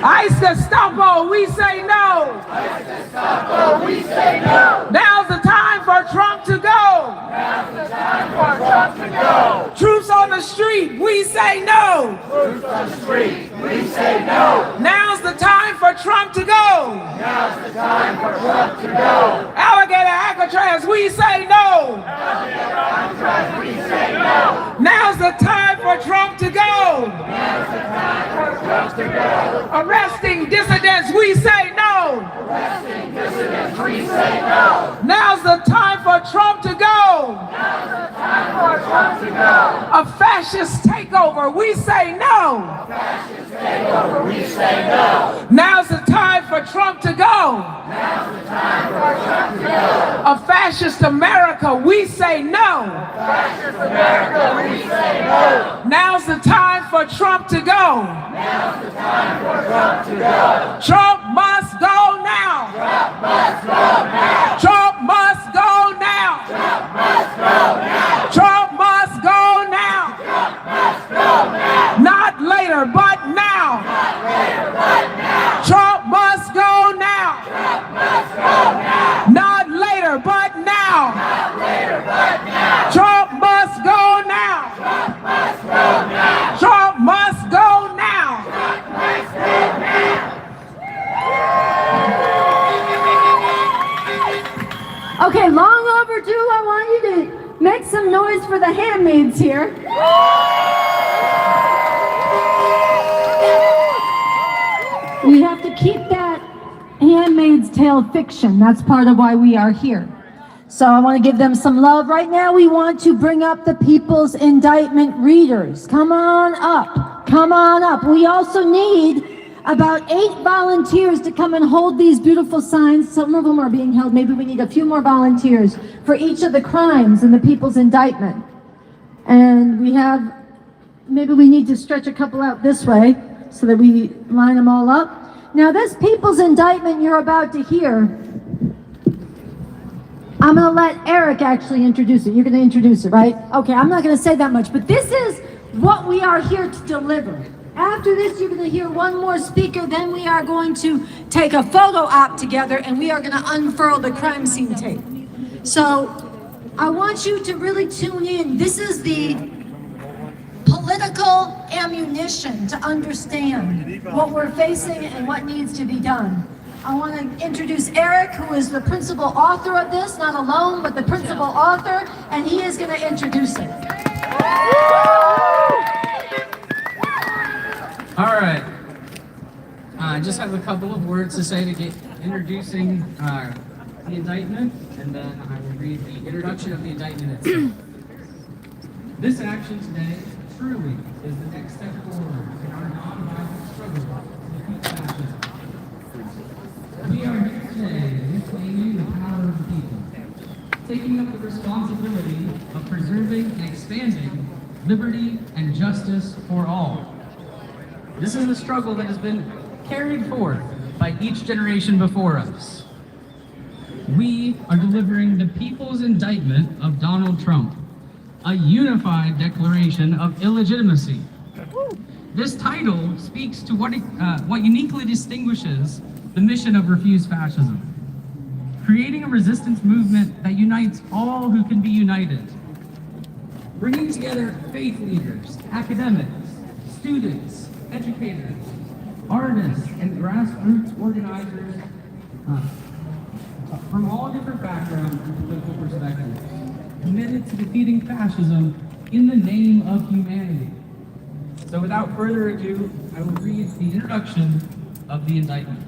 ICE Gestapo, we say no! ICE Gestapo, we say no! Now's the time for Trump to go! Now's the time for Trump to go! Troops on the street, we say no! Troops on the street, we say no! Now's the time for Trump to go! Now's the time for Trump to go! Alligator Alcatraz, we say no! Alligator Alcatraz, we say no! Now's the time for Trump to go! Now's the time for Trump to go! Arresting dissidents, we say no! Arresting dissidents, we say no! Now's the time for Trump to go! Now's the time for Trump to go! A fascist takeover takeover, we say no. Fascist takeover, we say no. Now's the time for Trump to go. Now's the time for Trump to go. A fascist America, we say no. Fascist America, we say no. Now's the time for Trump to go. Now's the time for Trump to go. Trump must go now. Trump must go now. Trump must go now. Trump must go now. Trump must go now. Trump must go now. Not later, but now. Not later, but now. Trump must go now. Trump must go now. Not later, but now. Not later, but now. Trump must go now. Trump must go now. Trump must go now. Trump must go now. Okay, long overdue. I want you to make some noise for the handmaids here. We have to keep that Handmaid's Tale fiction. That's part of why we are here. So I want to give them some love. Right now, we want to bring up the People's Indictment readers. Come on up. Come on up. We also need about 8 volunteers to come and hold these beautiful signs. Some of them are being held. Maybe we need a few more volunteers for each of the crimes in the People's Indictment. And we have, maybe we need to stretch a couple out this way so that we line them all up. Now this People's Indictment you're about to hear, I'm going to let Eric actually introduce it. You're going to introduce it, right? Okay, I'm not going to say that much, but this is what we are here to deliver. After this, you're going to hear one more speaker, then we are going to take a photo op together and we are going to unfurl the crime scene tape. So I want you to really tune in. This is the political ammunition to understand what we're facing and what needs to be done. I want to introduce Eric, who is the principal author of this, not alone, but the principal author, and he is going to introduce it. All right. I just have a couple of words to say to get introducing the indictment, and then I will read the introduction of the indictment itself. This action today truly is the next step forward in our non-violent struggle to defeat fascism. We are here today reclaiming the power of the people, taking up the responsibility of preserving and expanding liberty and justice for all. This is a struggle that has been carried forth by each generation before us. We are delivering the People's Indictment of Donald Trump, a unified declaration of illegitimacy. This title speaks to what uniquely distinguishes the mission of Refuse Fascism, creating a resistance movement that unites all who can be united, bringing together faith leaders, academics, students, educators, artists, and grassroots organizers from all different backgrounds and political perspectives, committed to defeating fascism in the name of humanity. So without further ado, I will read the introduction of the indictment.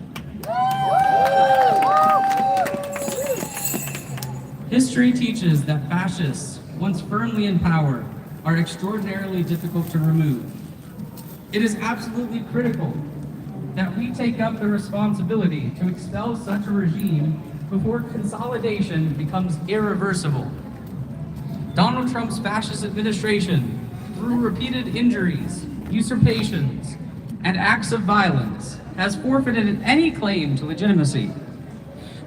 History teaches that fascists, once firmly in power, are extraordinarily difficult to remove. It is absolutely critical that we take up the responsibility to expel such a regime before consolidation becomes irreversible. Donald Trump's fascist administration, through repeated injuries, usurpations, and acts of violence, has forfeited any claim to legitimacy.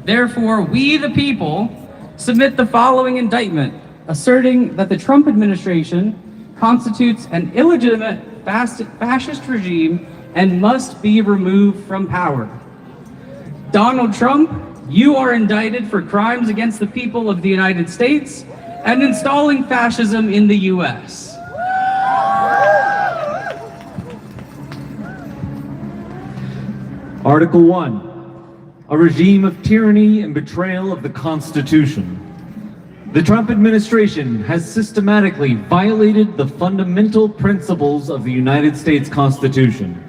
Therefore, we the people submit the following indictment, asserting that the Trump administration constitutes an illegitimate fascist regime and must be removed from power. Donald Trump, you are indicted for crimes against the people of the United States and installing fascism in the U.S. Article 1, a regime of tyranny and betrayal of the Constitution. The Trump administration has systematically violated the fundamental principles of the United States Constitution.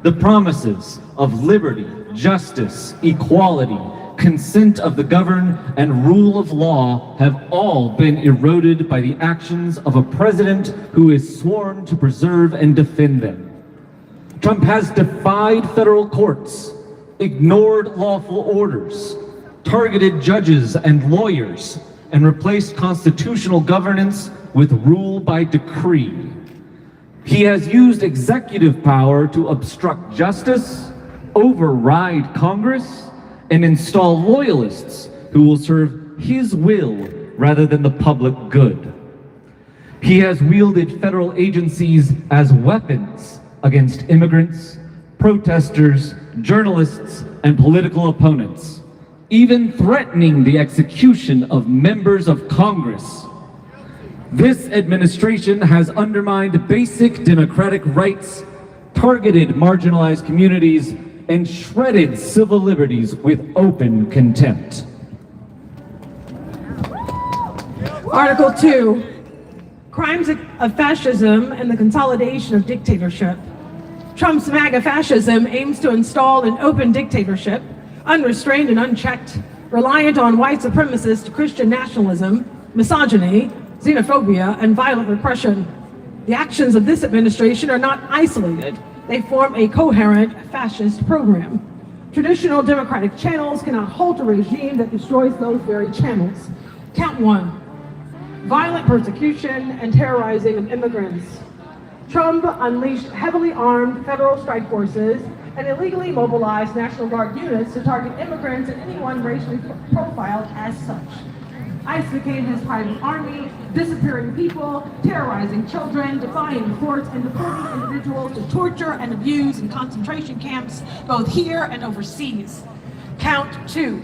The promises of liberty, justice, equality, consent of the governed, and rule of law have all been eroded by the actions of a president who is sworn to preserve and defend them. Trump has defied federal courts, ignored lawful orders, targeted judges and lawyers, and replaced constitutional governance with rule by decree. He has used executive power to obstruct justice, override Congress, and install loyalists who will serve his will rather than the public good. He has wielded federal agencies as weapons against immigrants, protesters, journalists, and political opponents, even threatening the execution of members of Congress. This administration has undermined basic democratic rights, targeted marginalized communities, and shredded civil liberties with open contempt. Article 2, crimes of fascism and the consolidation of dictatorship. Trump's MAGA fascism aims to install an open dictatorship, unrestrained and unchecked, reliant on white supremacist Christian nationalism, misogyny, xenophobia, and violent repression. The actions of this administration are not isolated. They form a coherent fascist program. Traditional democratic channels cannot halt a regime that destroys those very channels. Count 1, violent persecution and terrorizing of immigrants. Trump unleashed heavily armed federal strike forces and illegally mobilized National Guard units to target immigrants and anyone racially profiled as such. ICE became his private army, disappearing people, terrorizing children, defying courts, and deporting individuals to torture and abuse in concentration camps, both here and overseas. Count 2,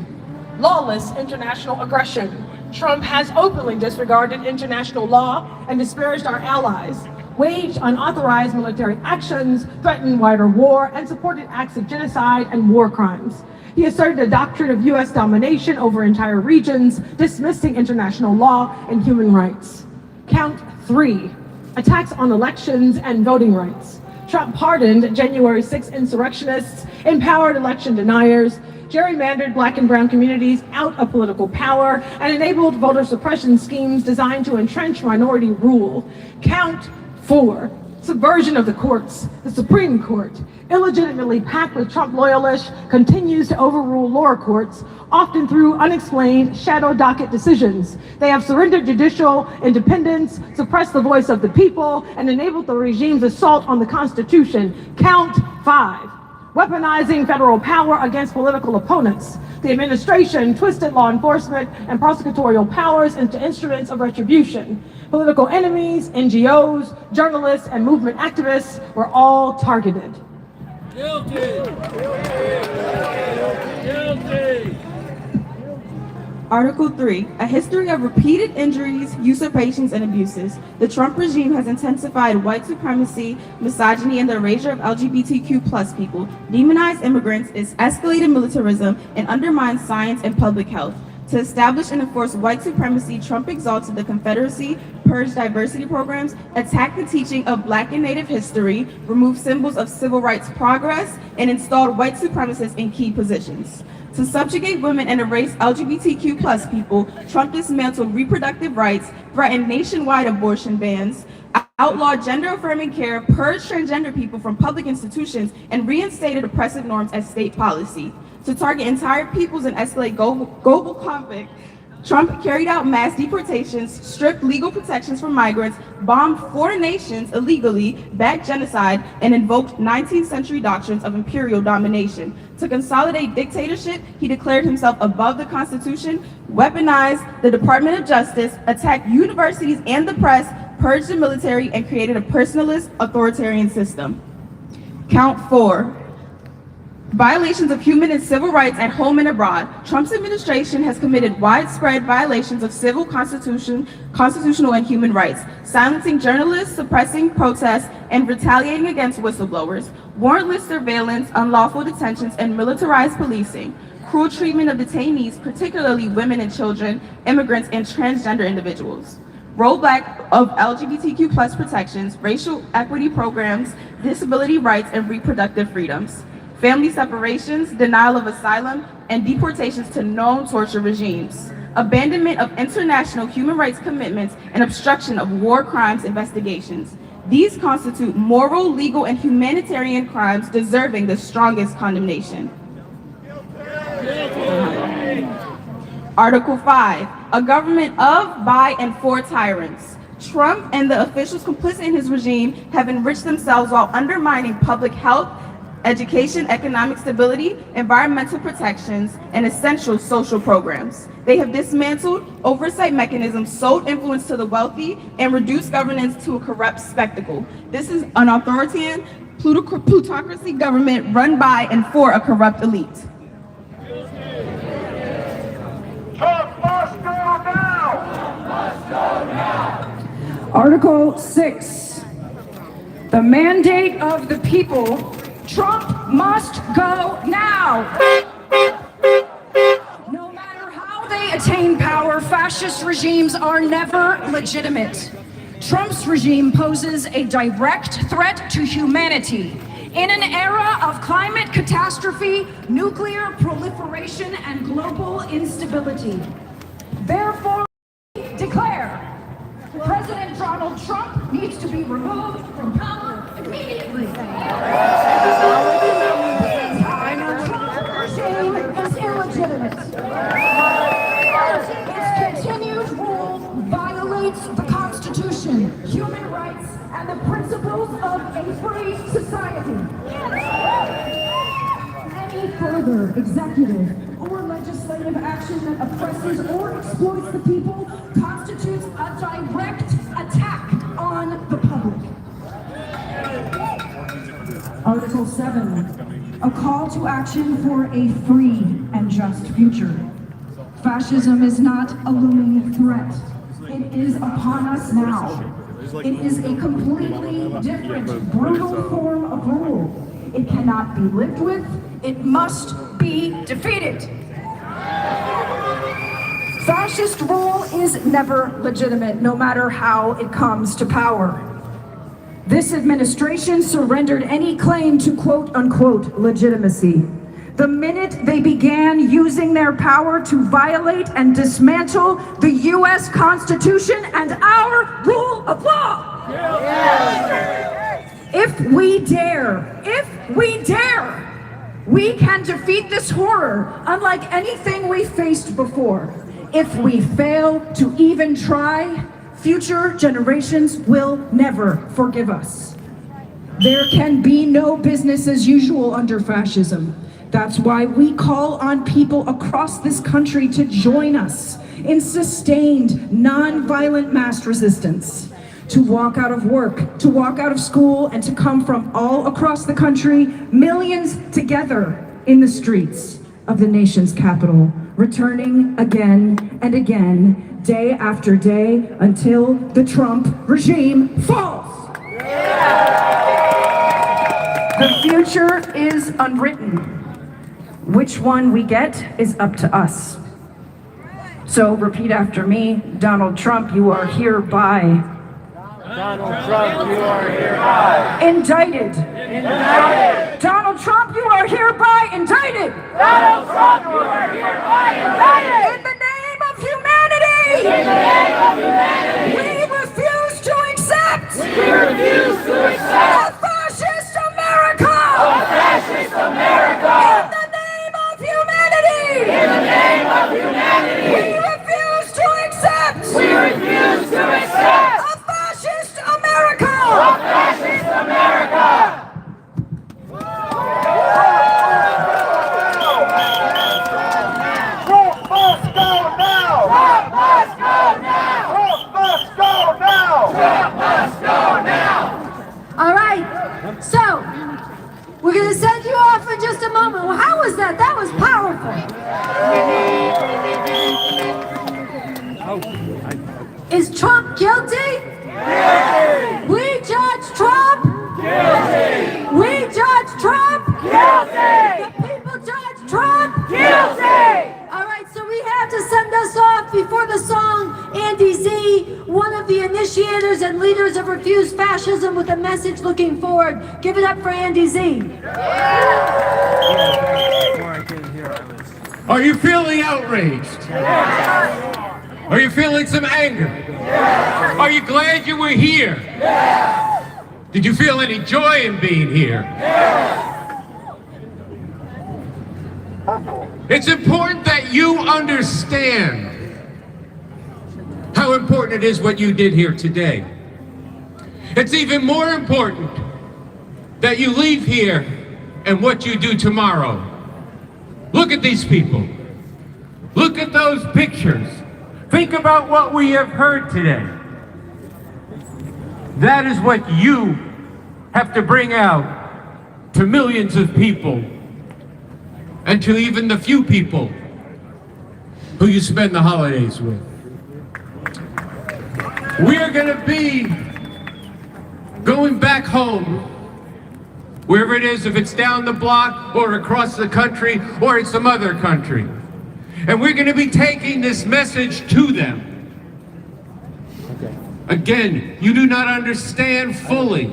lawless international aggression. Trump has openly disregarded international law and disparaged our allies, waged unauthorized military actions, threatened wider war, and supported acts of genocide and war crimes. He asserted a doctrine of U.S. domination over entire regions, dismissing international law and human rights. Count 3, attacks on elections and voting rights. Trump pardoned January 6 insurrectionists, empowered election deniers, gerrymandered Black and brown communities out of political power, and enabled voter suppression schemes designed to entrench minority rule. Count 4, subversion of the courts. The Supreme Court, illegitimately packed with Trump loyalists, continues to overrule lower courts, often through unexplained shadow docket decisions. They have surrendered judicial independence, suppressed the voice of the people, and enabled the regime's assault on the Constitution. Count 5, weaponizing federal power against political opponents. The administration twisted law enforcement and prosecutorial powers into instruments of retribution. Political enemies, NGOs, journalists, and movement activists were all targeted. Guilty! Guilty! Article 3, a history of repeated injuries, usurpations, and abuses. The Trump regime has intensified white supremacy, misogyny, and the erasure of LGBTQ+ people, demonized immigrants, escalated militarism, and undermined science and public health. To establish and enforce white supremacy, Trump exalted the Confederacy, purged diversity programs, attacked the teaching of Black and Native history, removed symbols of civil rights progress, and installed white supremacists in key positions. To subjugate women and erase LGBTQ+ people, Trump dismantled reproductive rights, threatened nationwide abortion bans, outlawed gender-affirming care, purged transgender people from public institutions, and reinstated oppressive norms as state policy. To target entire peoples and escalate global conflict, Trump carried out mass deportations, stripped legal protections from migrants, bombed foreign nations illegally, backed genocide, and invoked 19th century doctrines of imperial domination. To consolidate dictatorship, he declared himself above the Constitution, weaponized the Department of Justice, attacked universities and the press, purged the military, and created a personalist authoritarian system. Count 4. Violations of human and civil rights at home and abroad. Trump's administration has committed widespread violations of civil, constitutional, and human rights, silencing journalists, suppressing protests, and retaliating against whistleblowers, warrantless surveillance, unlawful detentions, and militarized policing, cruel treatment of detainees, particularly women and children, immigrants, and transgender individuals, rollback of LGBTQ+ protections, racial equity programs, disability rights, and reproductive freedoms, family separations, denial of asylum, and deportations to known torture regimes, abandonment of international human rights commitments, and obstruction of war crimes investigations. These constitute moral, legal, and humanitarian crimes deserving the strongest condemnation. Article 5, a government of, by, and for tyrants. Trump and the officials complicit in his regime have enriched themselves while undermining public health, education, economic stability, environmental protections, and essential social programs. They have dismantled oversight mechanisms, sold influence to the wealthy, and reduced governance to a corrupt spectacle. This is an authoritarian plutocracy government run by and for a corrupt elite. Trump must go now! Trump must go now! Article 6, the mandate of the people, Trump must go now. No matter how they attain power, fascist regimes are never legitimate. Trump's regime poses a direct threat to humanity. In an era of climate catastrophe, nuclear proliferation, and global instability. Therefore, we declare President Donald Trump needs to be removed from power immediately. The Trump regime is illegitimate. Its continued rule violates the Constitution, human rights, and the principles of a free society. Any further executive or legislative action that oppresses or exploits the people constitutes a direct attack on the public. Article 7, a call to action for a free and just future. Fascism is not a looming threat. It is upon us now. It is a completely different, brutal form of rule. It cannot be lived with. It must be defeated. Fascist rule is never legitimate, no matter how it comes to power. This administration surrendered any claim to quote-unquote legitimacy. The minute they began using their power to violate and dismantle the U.S. Constitution and our rule of law. If we dare, we can defeat this horror unlike anything we faced before. If we fail to even try, future generations will never forgive us. There can be no business as usual under fascism. That's why we call on people across this country to join us in sustained, non-violent mass resistance, to walk out of work, to walk out of school, and to come from all across the country, millions together in the streets of the nation's capital, returning again and again, day after day, until the Trump regime falls. The future is unwritten. Which one we get is up to us. So repeat after me. Donald Trump, you are hereby. Donald Trump, you are hereby. Indicted. Indicted. Donald Trump, you are hereby indicted. Donald Trump, you are hereby indicted. In the name of humanity. In the name of humanity. We refuse to accept. We refuse to accept. A fascist America. A fascist America. In the name of humanity. We refuse to accept. We refuse to accept. A fascist America. A fascist America. Trump must go now. Trump must go now. Trump must go now. Trump must go now. All right. So, we're going to send you off in just a moment. Well, how was that? That was powerful. Is Trump guilty? Guilty. We judge Trump. Guilty. We judge Trump. Guilty. The people judge Trump. Guilty. All right, so we have to send us off before the song. Andy Z, one of the initiators and leaders of Refuse Fascism, with a message looking forward. Give it up for Andy Z. Before I came here, I was Are you feeling outraged? Are you feeling some anger? Are you glad you were here? Did you feel any joy in being here? It's important that you understand how important it is what you did here today. It's even more important that you leave here and what you do tomorrow. Look at these people. Look at those pictures. Think about what we have heard today. That is what you have to bring out to millions of people and to even the few people who you spend the holidays with. We are going to be going back home, wherever it is, if it's down the block or across the country or in some other country. And we're going to be taking this message to them. Again, you do not understand fully.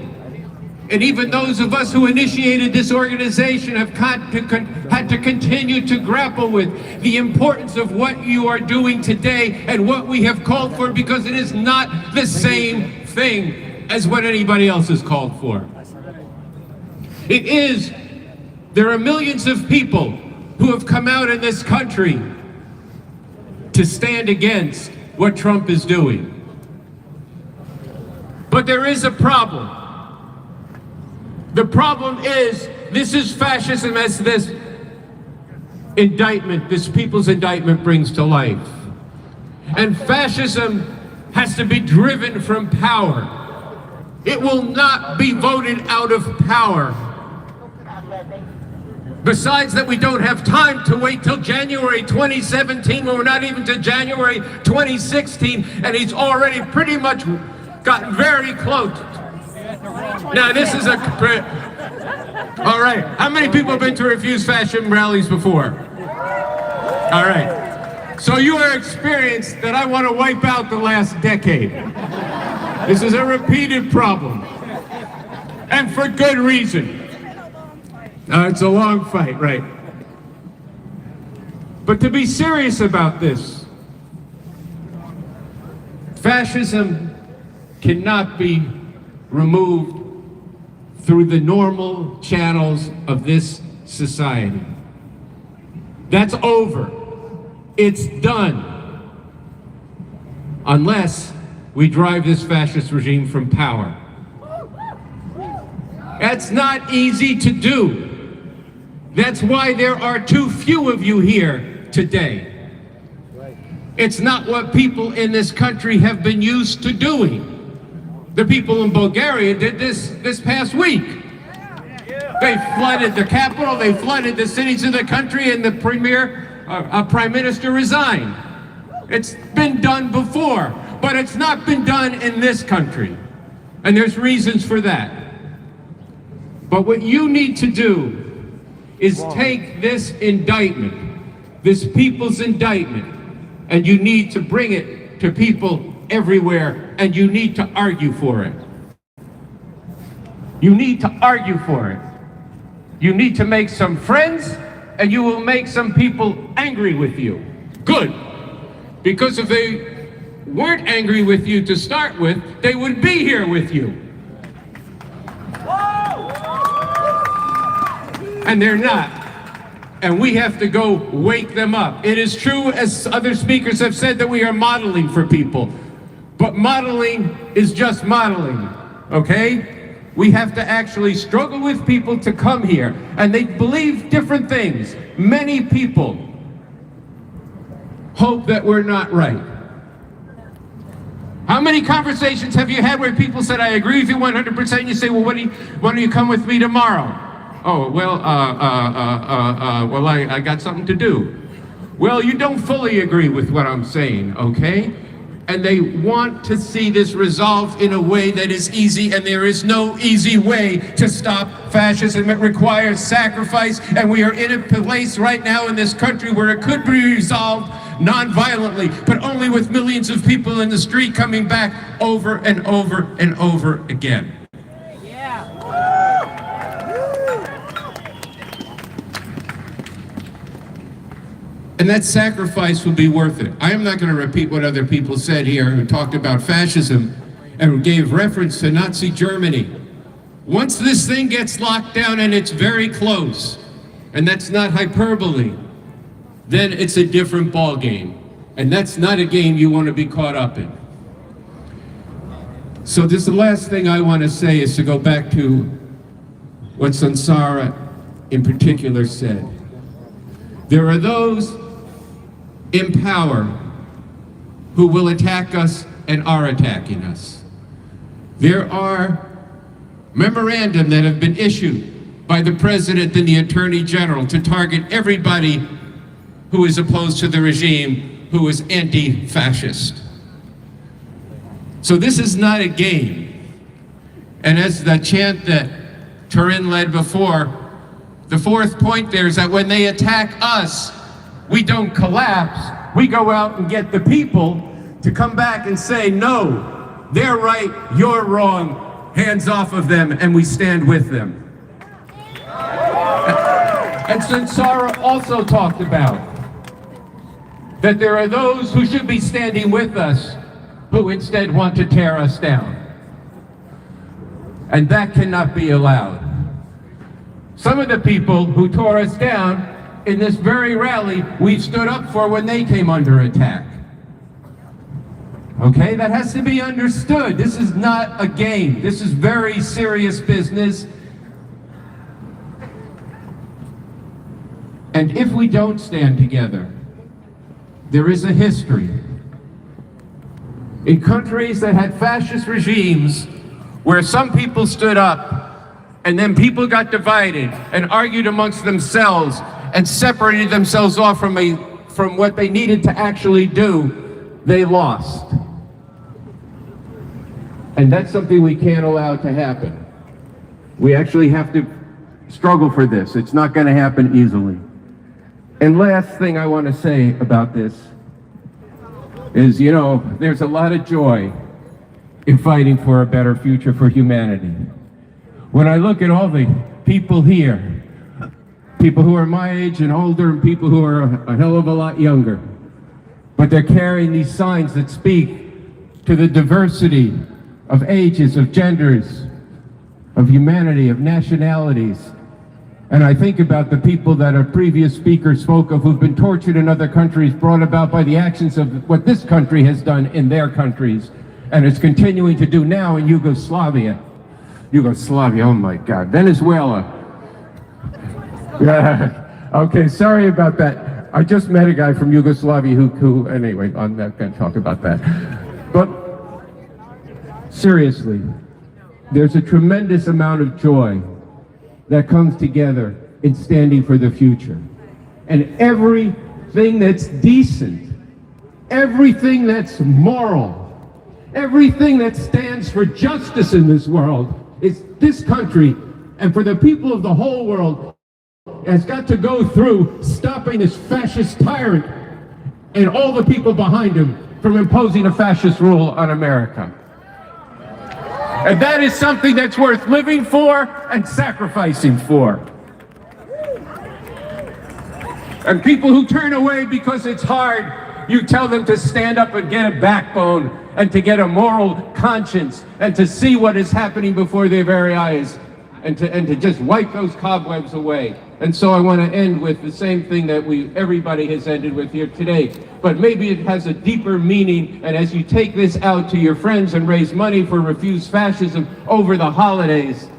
And even those of us who initiated this organization have had to continue to grapple with the importance of what you are doing today and what we have called for, because it is not the same thing as what anybody else has called for. It is, there are millions of people who have come out in this country to stand against what Trump is doing. But there is a problem. The problem is, this is fascism as this indictment, this people's indictment brings to life. And fascism has to be driven from power. It will not be voted out of power. Besides that, we don't have time to wait till January 2017, when we're not even to January 2016, and he's already pretty much gotten very close. Now, this is a... All right. How many people have been to Refuse Fascism rallies before? All right. So you are experienced that I want to wipe out the last decade. This is a repeated problem. And for good reason. It's a long fight, right? But to be serious about this, fascism cannot be removed through the normal channels of this society. That's over. It's done. Unless we drive this fascist regime from power. That's not easy to do. That's why there are too few of you here today. It's not what people in this country have been used to doing. The people in Bulgaria did this past week. They flooded the capital, they flooded the cities of the country, and the prime minister resigned. It's been done before, but it's not been done in this country. And there's reasons for that. But what you need to do is take this indictment, this people's indictment, and you need to bring it to people everywhere, and you need to argue for it. You need to argue for it. You need to make some friends, and you will make some people angry with you. Good. Because if they weren't angry with you to start with, they would be here with you. And they're not. And we have to go wake them up. It is true, as other speakers have said, that we are modeling for people. But modeling is just modeling, okay? We have to actually struggle with people to come here. And they believe different things. Many people hope that we're not right. How many conversations have you had where people said, I agree with you 100%, and you say, well, why don't you come with me tomorrow? Oh, well, I got something to do. Well, you don't fully agree with what I'm saying, okay? And they want to see this resolved in a way that is easy, and there is no easy way to stop fascism. It requires sacrifice, and we are in a place right now in this country where it could be resolved non-violently, but only with millions of people in the street coming back over and over and over again. And that sacrifice will be worth it. I am not going to repeat what other people said here who talked about fascism and gave reference to Nazi Germany. Once this thing gets locked down and it's very close, and that's not hyperbole, then it's a different ball game. And that's not a game you want to be caught up in. So this is the last thing I want to say is to go back to what Sansara in particular said. There are those in power who will attack us and are attacking us. There are memorandum that have been issued by the President and the Attorney General to target everybody who is opposed to the regime, who is anti-fascist. So this is not a game. And as the chant that Turin led before, the fourth point there is that when they attack us, we don't collapse. We go out and get the people to come back and say, no, they're right, you're wrong, hands off of them, and we stand with them. And Sansara also talked about that there are those who should be standing with us who instead want to tear us down. And that cannot be allowed. Some of the people who tore us down in this very rally, we stood up for when they came under attack. Okay, that has to be understood. This is not a game. This is very serious business. And if we don't stand together, there is a history. In countries that had fascist regimes, where some people stood up, and then people got divided and argued amongst themselves and separated themselves off from what they needed to actually do, they lost. And that's something we can't allow to happen. We actually have to struggle for this. It's not going to happen easily. And last thing I want to say about this is, you know, there's a lot of joy in fighting for a better future for humanity. When I look at all the people here, people who are my age and older and people who are a hell of a lot younger, but they're carrying these signs that speak to the diversity of ages, of genders, of humanity, of nationalities. And I think about the people that a previous speaker spoke of who've been tortured in other countries, brought about by the actions of what this country has done in their countries, and is continuing to do now in Yugoslavia. Yugoslavia, oh my God, Venezuela. Yeah. Okay, sorry about that. I just met a guy from Yugoslavia who anyway, I'm not going to talk about that. But seriously, there's a tremendous amount of joy that comes together in standing for the future. And everything that's decent, everything that's moral, everything that stands for justice in this world, is this country, and for the people of the whole world, has got to go through stopping this fascist tyrant and all the people behind him from imposing a fascist rule on America. And that is something that's worth living for and sacrificing for. And people who turn away because it's hard, you tell them to stand up and get a backbone and to get a moral conscience and to see what is happening before their very eyes and to just wipe those cobwebs away. And so I want to end with the same thing that everybody has ended with here today. But maybe it has a deeper meaning, and as you take this out to your friends and raise money for Refuse Fascism over the holidays,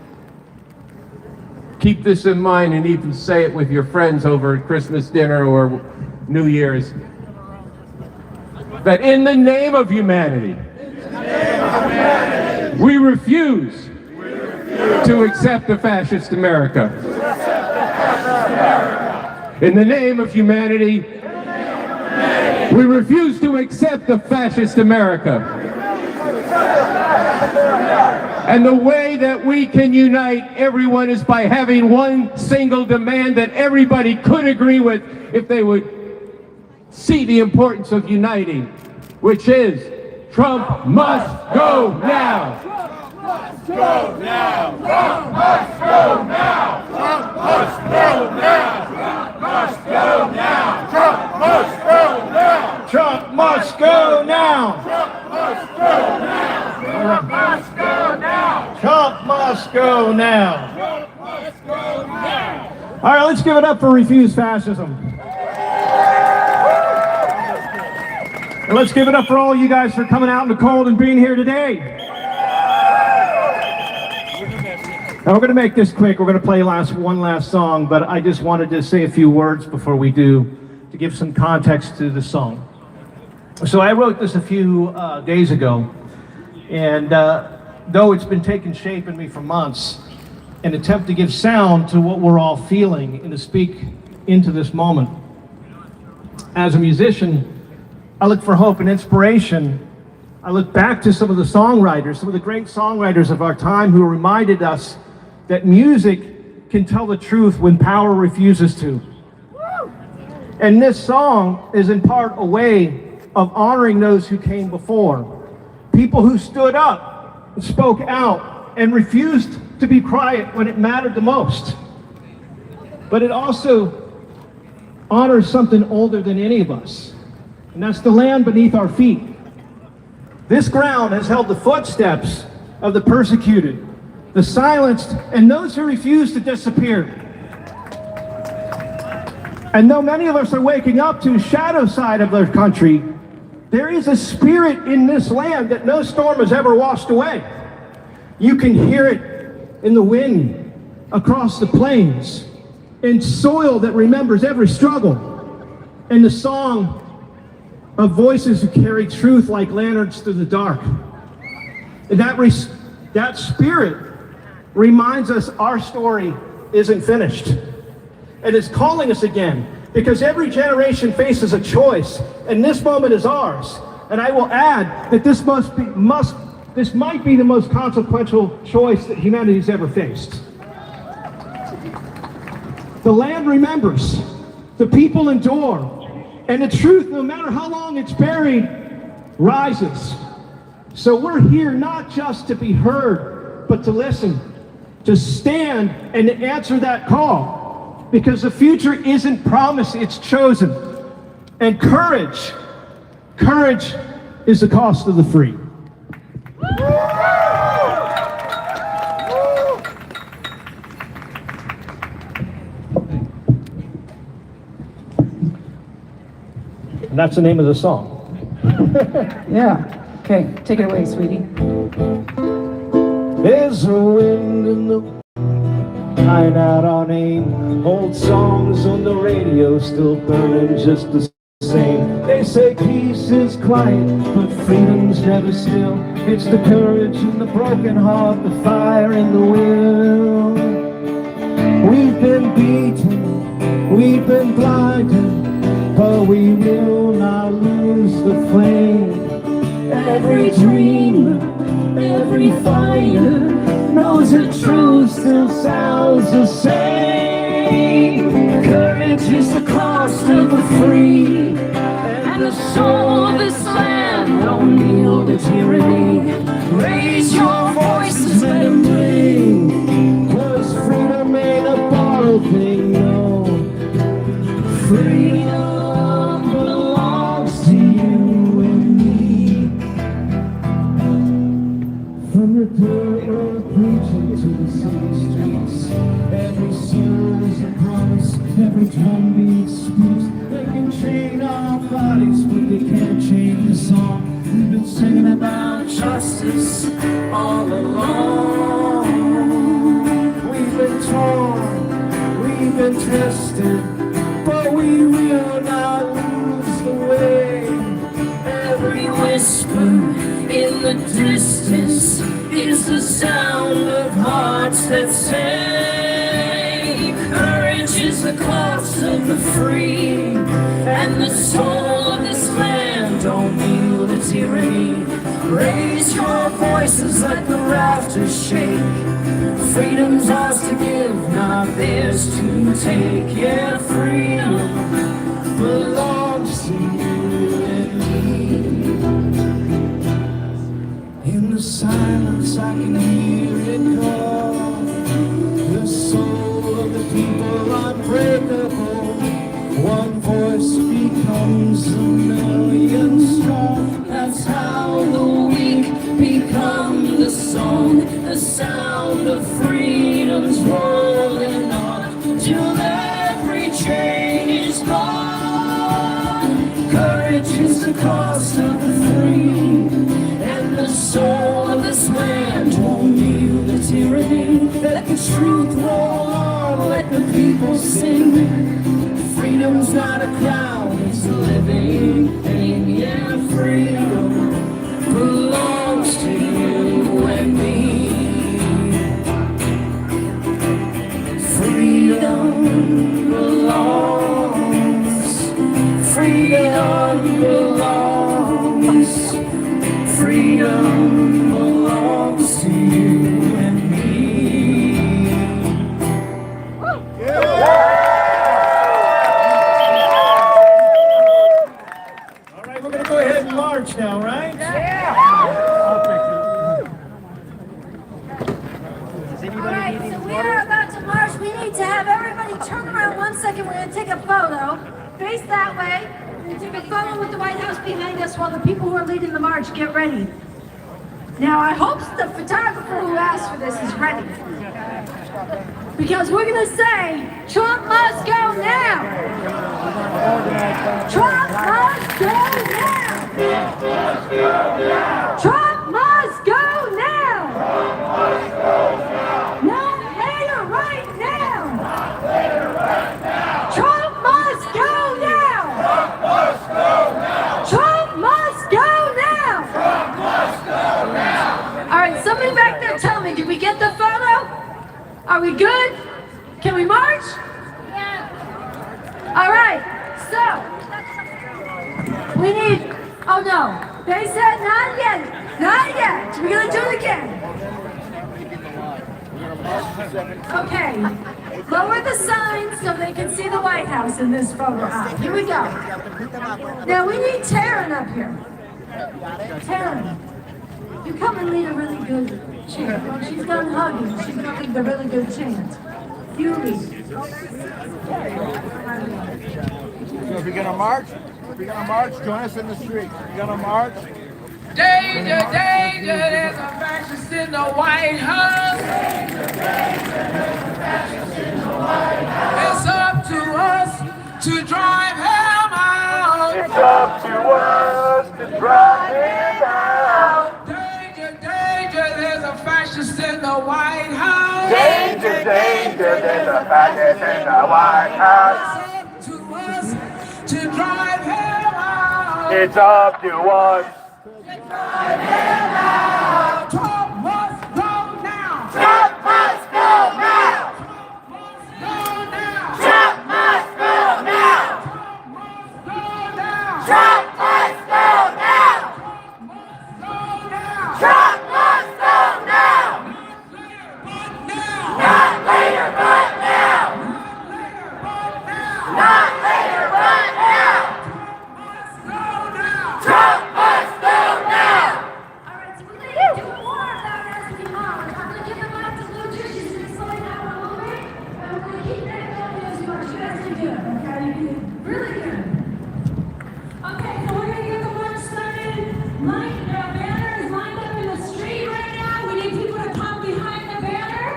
keep this in mind and even say it with your friends over Christmas dinner or New Year's. That in the name of humanity, we refuse to accept a fascist America. In the name of humanity, we refuse to accept a fascist America. And the way that we can unite everyone is by having one single demand that everybody could agree with if they would see the importance of uniting, which is Trump must go now. Trump must go now. Trump must go now. Trump must go now. Trump must go now. Trump must go now. Trump must go now. Trump must go now. Trump must go now. Trump must go now. Trump must go now. All right, let's give it up for Refuse Fascism. And let's give it up for all you guys for coming out in the cold and being here today. Now we're going to make this quick. We're going to play one last song, but I just wanted to say a few words before we do to give some context to the song. So I wrote this a few days ago, and though it's been taking shape in me for months, an attempt to give sound to what we're all feeling and to speak into this moment. As a musician, I look for hope and inspiration. I look back to some of the songwriters, some of the great songwriters of our time who reminded us that music can tell the truth when power refuses to. And this song is in part a way of honoring those who came before. People who stood up and spoke out and refused to be quiet when it mattered the most. But it also honors something older than any of us, and that's the land beneath our feet. This ground has held the footsteps of the persecuted, the silenced, and those who refuse to disappear. And though many of us are waking up to the shadow side of their country, there is a spirit in this land that no storm has ever washed away. You can hear it in the wind across the plains, in soil that remembers every struggle, in the song of voices who carry truth like lanterns through the dark. And that spirit reminds us our story isn't finished. And it's calling us again, because every generation faces a choice, and this moment is ours. And I will add that this might be the most consequential choice that humanity's ever faced. The land remembers, the people endure, and the truth, no matter how long it's buried, rises. So we're here not just to be heard, but to listen, to stand and to answer that call. Because the future isn't promised, it's chosen. And courage is the cost of the free. And that's the name of the song. Yeah. Okay, take it away, sweetie. There's a wind in the night out on aim. Old songs on the radio still burning just the same. They say peace is quiet, but freedom's never still. It's the courage in the broken heart, the fire in the will. We've been beaten, we've been blinded, but we will not lose the flame. Every dream, every fire knows the truth still sounds the same. Courage is the cost of the free, and the soul of this land don't yield to tyranny. Raise your voices, let them ring, 'cause freedom ain't a borrowed thing, no. Freedom belongs to you and me. From the dirt road preaching to the city streets, every soul is a promise, every drum beat speaks. They can chain our bodies, but they can't change the song. We've been singing about justice all along. We've been torn, we've been twisted, but we will not lose the way. Every whisper in the distance is the sound of hearts that say courage is the cost of the free, and the soul of this land don't yield to tyranny. Raise your voices, let the rafters shake. Freedom's ours to give, not theirs to take. Yeah, freedom belongs to you and me. In the silence I can hear it call, the soul of the people unbreakable. One voice speaks. soul of this land won't yield to tyranny. Let the truth roll on, let the people sing. Freedom's not a crown, it's a living thing. Yeah, freedom belongs to you and me. Freedom belongs, freedom belongs, freedom belongs to you and me. All right, we're gonna go ahead and march now, right? All right, so we are about to march. We need to have everybody turn around 1 second. We're going to take a photo. Face that way. We're going to take a photo with the White House behind us while the people who are leading the march get ready. Now, I hope the photographer who asked for this is ready. Because we're going to say, Trump must go now. Trump must go now. Trump must go now. Not later, right now. Trump must go now. Trump must go now. All right, somebody back there tell me, did we get the photo? Are we good? Can we march? Yeah. All right, so we need, oh no, they said not yet, not yet. We're gonna do it again. Okay, lower the signs so they can see the White House in this photo op. Here we go. Now we need Taryn up here. Taryn, you come and lead a really good chant. Well, she's done hugging. She's gonna lead a really good chant. You lead. So if you're gonna march, join us in the street. You're gonna march. Danger, danger, there's a fascist in the White House. Danger, danger, there's a fascist in the White House. It's up to us to drive him out. It's up to us to drive him out. Danger, danger, there's a fascist in the White House. Danger, danger, there's a fascist in the White House. It's up to us to drive him out. It's up to us. Trump must go now. Trump must go now. Trump must go now. Trump must go now. Trump must go now. Not later, but now. Not later, but now. Trump must go now. All right, so we're going to do more of that as we march. I'm going to give the mic to Blue Chew. She's going to slow down a little bit. And we're going to keep that going as we march. You guys did good, okay? You did really good. Okay, so we're going to get the march started. Banner is lined up in the street right now. We need people to come behind the banner.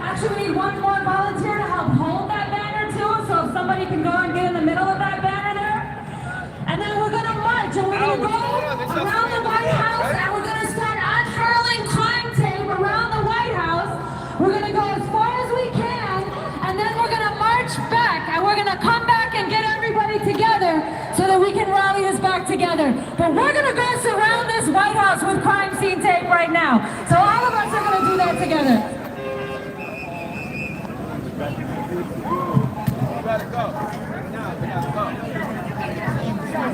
Actually, we need one more volunteer to help hold that banner too. So if somebody can go and get in the middle of that banner there. And then we're going to march and we're going to go around the White House and we're going to start unfurling crime tape around the White House. We're going to go as far as we can and then we're going to march back and we're going to come back and get everybody together so that we can rally us back together. But we're going to go surround this White House with crime scene tape right now. So all of us are going to do that together.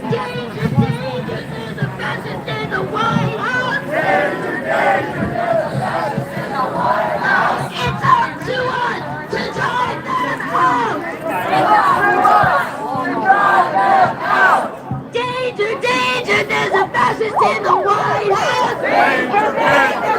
Danger, danger, there's a fascist in the White House. Danger, danger, there's a fascist in the White House. It's up to us to drive them out. It's up to us to drive them out. Danger, danger, there's a fascist in the White House. Danger, danger,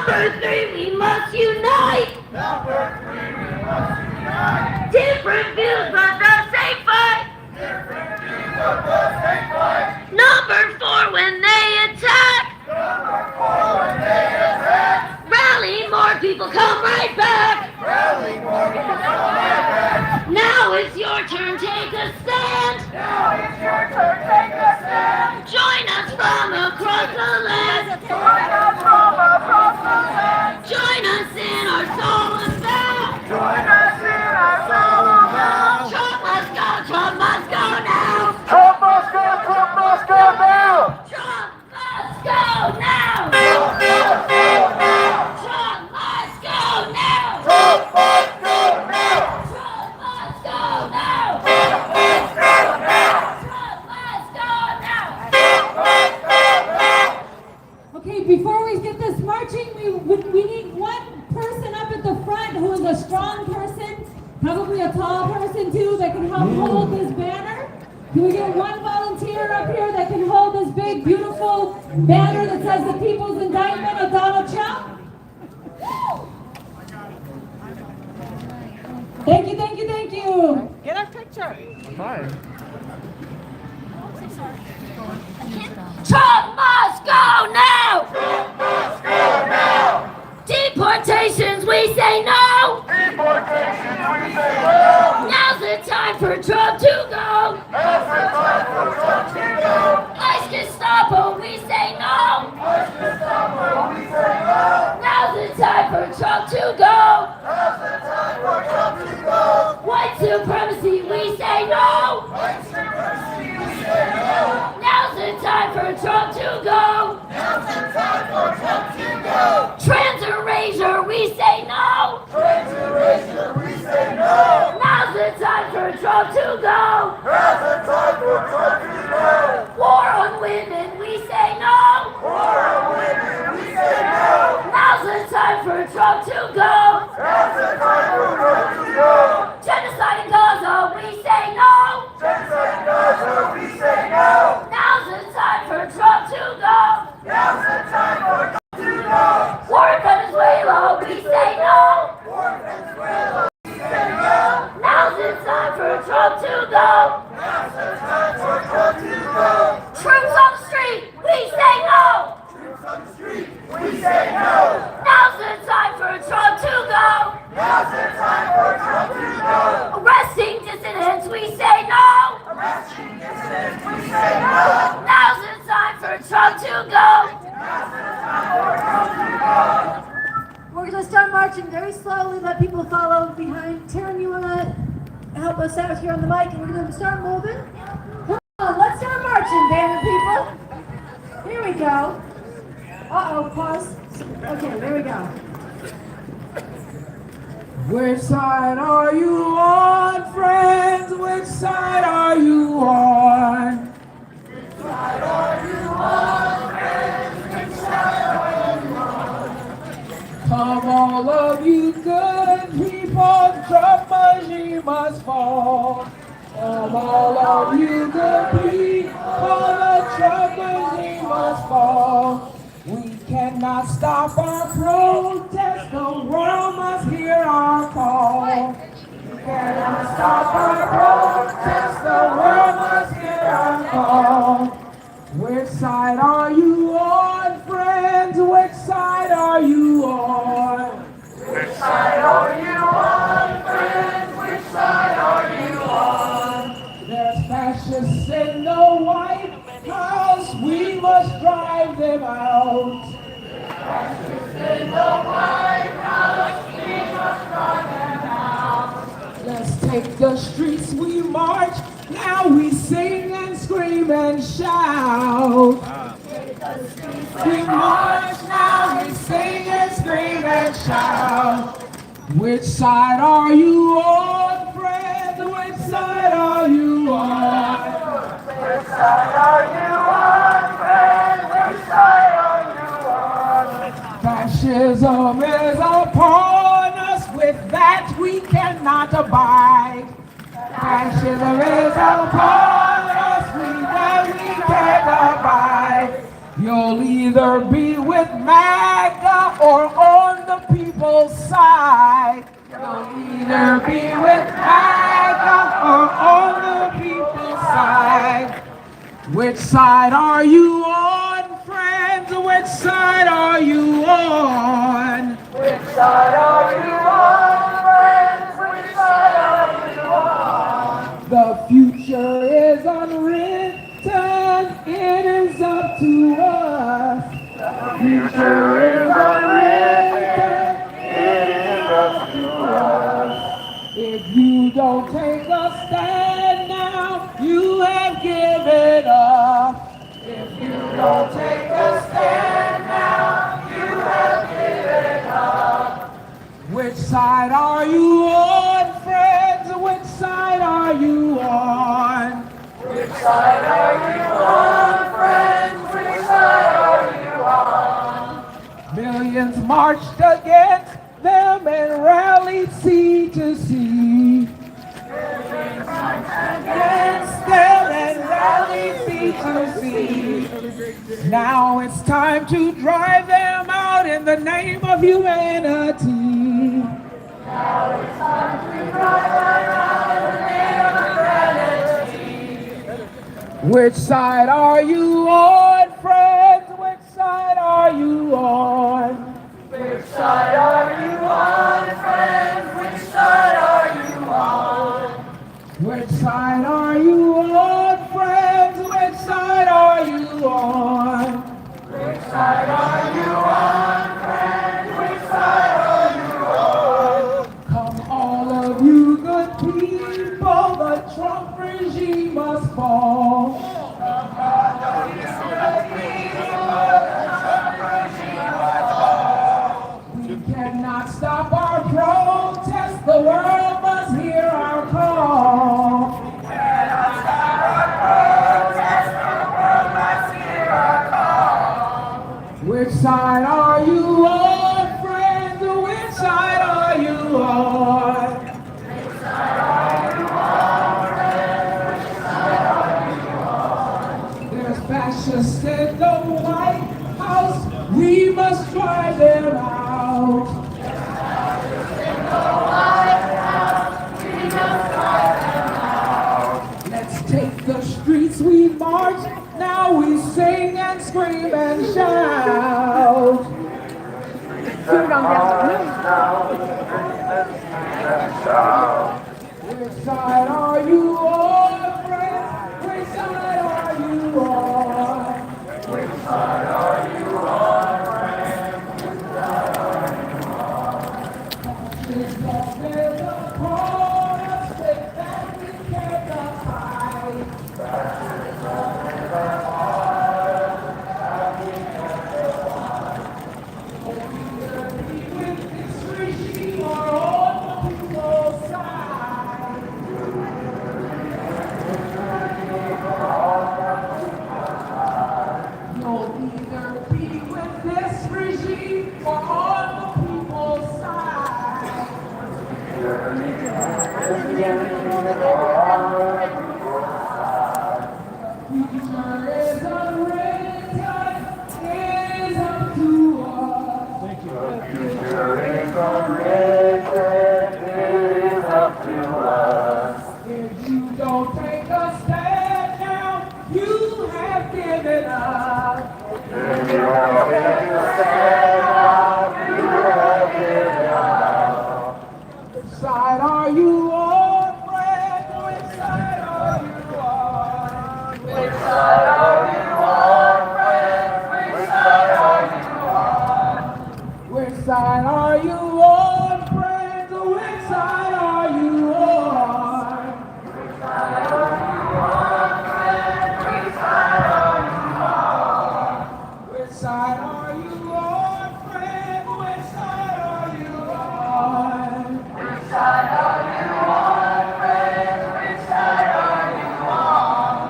Number 3, we must unite. Number 3, we must unite. Different views, but the same fight. Different views of the same fight. Number 4, when they attack. Number 4, when they attack. Rally more people, come right back. Rally more people, come right back. Now it's your turn, take a stand. Now it's your turn, take a stand. Join us from across the land. Join us from across the land. Join us in our solemn vow. Join us in our solemn vow. Trump must go now. Trump must go, Trump must go now. Trump must go now. Trump must go now. Trump must go now. Trump must go now. Trump must go now. Trump must go now. Trump must go now. Trump must go now. Okay, before we get this marching, we need one person up at the front who is a strong person, probably a tall person too, that can help hold this banner. Can we get one volunteer up here that can hold this big, beautiful banner that says the People's Indictment of Donald Trump? Thank you, thank you, thank you. Get a picture. Fine. Trump must go now. Trump must go now. Deportations, we say no. Deportations, we say no. Now's the time for Trump to go. Now's the time for Trump to go. ICE Gestapo, we say no. ICE Gestapo, we say no. Now's the time for Trump to go. Now's the time for Trump to go. White supremacy, we say no. White supremacy, we say no. Now's the time for Trump to go. Now's the time for Trump to go. Trans erasure, we say no. Trans erasure, we say no. Now's the time for Trump to go. Now's the time for Trump to go. War on women, we say no. War on women, we say no. Now's the time for Trump to go. Now's the time for Trump to go. Genocide in Gaza, we say no. Genocide in Gaza, we say no. Now's the time for Trump to go. Now's the time for Trump to go. War in Venezuela, we say no. War in Venezuela, we say no. Now's the time for Trump to go. Now's the time for Trump to go. Troops on the street, we say no. Troops on the street, we say no. Now's the time for Trump to go. Now's the time for Trump to go. Arresting dissidents, we say no. Arresting dissidents, we say no. Now's the time for Trump to go. Now's the time for Trump to go. We're going to start marching very slowly, let people follow behind. Taryn, you want to help us out here on the mic? And we're going to start moving. Come on, let's start marching, damn it, people. Here we go. Uh-oh, pause. Okay, there we go. Which side are you on, friends? Which side are you on? Which side are you on, friends? Which side are you on? Come all of you good people, Trump regime must fall. Come all of you good people, the Trump regime must fall. We cannot stop our protest, the world must hear our call. We cannot stop our protest, the world must hear our call. Which side are you on, friends? Which side are you on? Which side are you on, friends? Which side are you on? There's fascists in the White House, we must drive them out. Fascists in the White House, we must drive them out. Let's take the streets, we march, now we sing and scream and shout. We march, now we sing and scream and shout. Which side are you on, friend? Which side are you on? Which side are you on, friend? Which side are you on? Fascism is upon us, with that we cannot abide. Fascism is upon us, with that we can't abide. You'll either be with MAGA or on the people's side. You'll either be with MAGA or on the people's side. Which side are you on, friends? Which side are you on? Which side are you on, friends? Which side are you on? The future is unwritten, it is up to us. The future is unwritten, it is up to us. If you don't take a stand now, you have given up. If you don't take a stand now, you have given up. Which side are you on, friends? Which side are you on? Which side are you on, friends? Which side are you on? Millions marched against them and rallied sea to sea. Millions marched Against them and rallied sea to sea. Now it's time to drive them out in the name of humanity. Now it's time to drive them out in the name of humanity. Which side are you on, friends? Which side are you on? Which side are you on, friends? Which side are you on? Which side are you on, friends? Which side are you on? Which side are you on, friends? Which side are you on? Come all of you good people, the Trump regime must fall. Come all of you good people, the Trump regime must fall. We cannot stop our protest, the world must hear our call. We cannot stop our protest, the world must hear our call. Which side are you on, friends? Which side are you on? Which side are you on, friends? Which side are you on? There's fascists in the White House, we must drive them out. There's fascists in the White House, we must drive them out. Let's take the streets, we march, now we sing and scream and shout. Which side are you on, friends? Which side are you on? Which side are you on, friends? Which side are you on? There's a chorus with that we cannot hide. With this regime or on the people's side. You'll either be with this regime or on the people's side. Future is unwritten, it is up to us. The future is unwritten, it is up to us. If you don't take a stand now, you have given up. If you don't take a stand now, you have given up. Which side are you on, friend? Which side are you on? Which side are you on, friends? Which side are you on? Which side are you on, friends? Which side are you on? Which side are you on, friends? Which side are you on? Which side are you on, friend? Which side are you on? Which side are you on, friends? Which side are you on?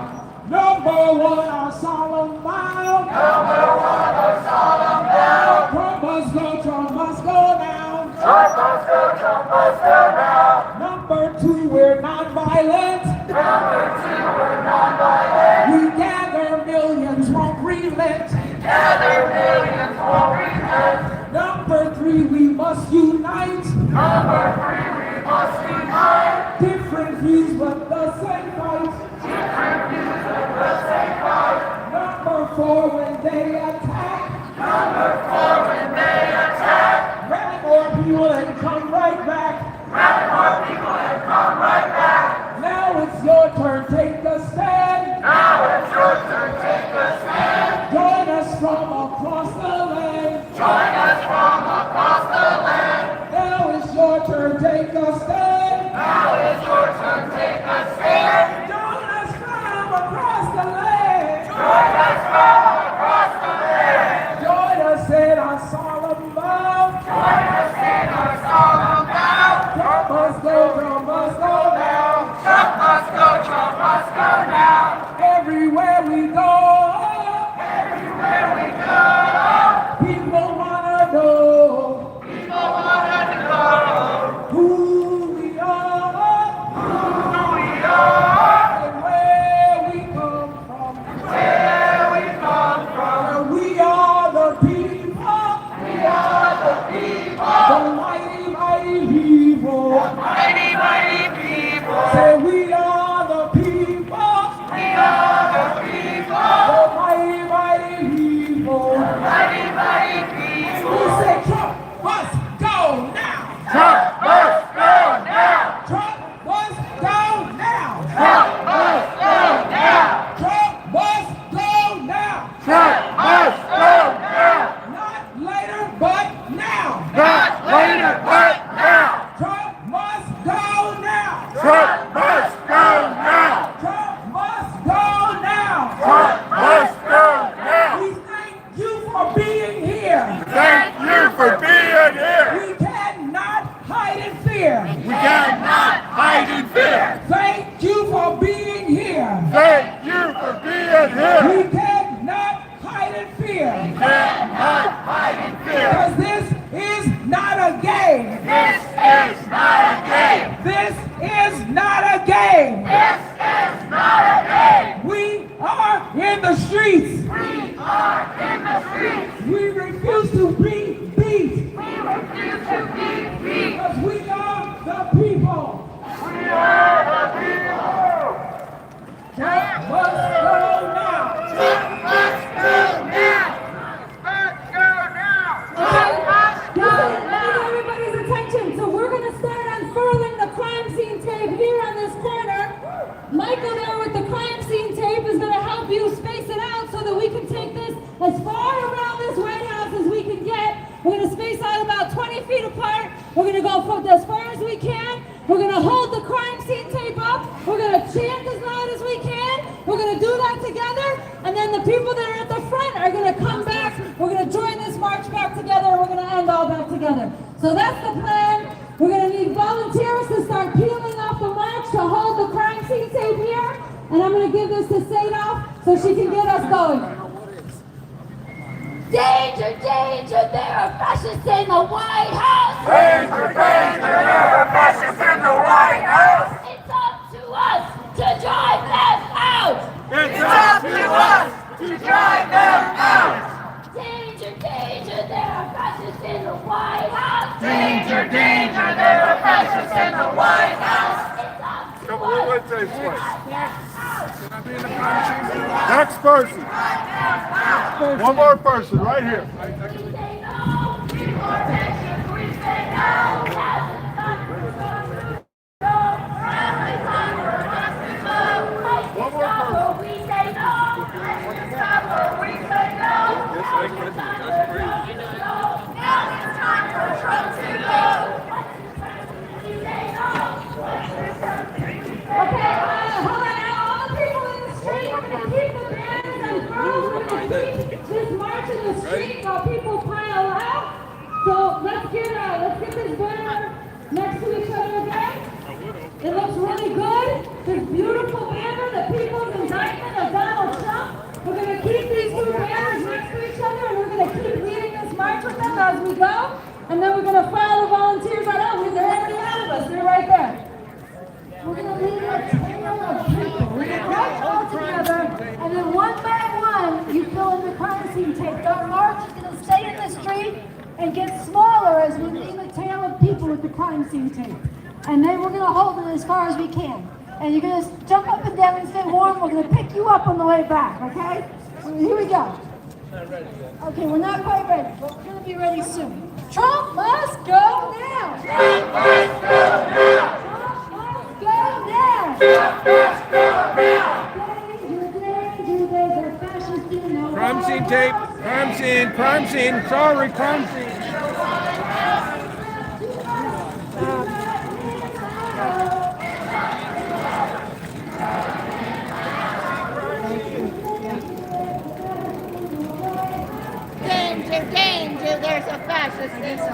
Number one, our solemn vow. Number one, our solemn vow. Trump must go, Trump must go now. Trump must go, Trump must go now. Number two, we're non-violent. Number two, we're non-violent. We gather, millions won't relent. Gather, millions won't relent. Number three, we must unite. Different views, but the same fight. Number four, when they attack. Rally more people and come right back. Now it's your turn, take a stand. Join us from across the land. Now it's your turn, take a stand. Join us from across the land. Join us in our solemn vow. Trump must go now. Everywhere we go. People wanna know who we are and where we come from. We are the people. The mighty, mighty people. Say we are the people. The mighty, mighty people. We say Trump must go now. Trump must go now. Trump must go now. Trump must go now. Trump must go now. Trump must go now. Not later, but now. Not later, but now. Trump must go now. Trump must go now. Trump must go now. Trump must go now. We thank you for being here. Thank you for being here. We cannot hide in fear. We cannot hide in fear. Thank you for being here. Thank you for being here. We cannot hide in fear. We cannot hide in fear. Because this is not a game. This is not a game. This is not a game. This is not a game. We are in the streets. We are in the streets. We refuse to be beat. We refuse to be beat. Because we are the people. We are the people. Trump must go now. Trump must go now. Must go now. Trump must go now. Everybody's attention. So we're going to start unfurling the crime scene tape here on this corner. Michael there with the crime scene tape is going to help you space it out so that we can take this as far around this White House as we can get. We're going to space out about 20 feet apart. We're going to go as far as we can. We're going to hold the crime scene tape up. We're going to chant as loud as we can. We're going to do that together. And then the people that are at the front are going to come back. We're going to join this march back together. And we're going to end all back together. So that's the plan. We're going to need volunteers to start peeling off the march to hold the crime scene tape here. And I'm going to give this to Sadov so she can get us going. Danger, danger, there are fascists in the White House. Danger, danger, there are fascists in the White House. It's up to us to drive them out. It's up to us to drive them out. Danger, danger, there are fascists in the White House. Danger, danger, there are fascists in the White House. It's up to Come us on, let's say to drive them out. Next person. One more person, right here. We say no, deportation, we say no. One more person. We say no. We say no. Now it's time for Trump to go. We say no. Okay, hold on now. All the people in the street, we're going to keep the banners and throws. We're going to keep this march in the street while people pile out. So let's get this banner next to each other again. It looks really good. This beautiful banner, the people's indictment of Donald Trump. We're going to keep these two banners next to each other, and we're going to keep leading this march with them as we go. And then we're going to file the volunteers right out. They're already ahead of us. They're right there. We're going to lead a tail of people. We're going to march all together, and then one by one, you fill in the crime scene tape. Our march is going to stay in this history and get smaller as we leave a tail of people with the crime scene tape. And then we're going to hold it as far as we can. And you're going to jump up and down and stay warm. We're going to pick you up on the way back, okay? So here we go. Okay, we're not quite ready, but we're going to be ready soon. Trump must go now! Trump must go now! Trump must go now! Trump must go now! Danger, there's a fascist in the Crime scene tape. Crime scene. Sorry, crime scene. Danger, danger, there's a fascist in the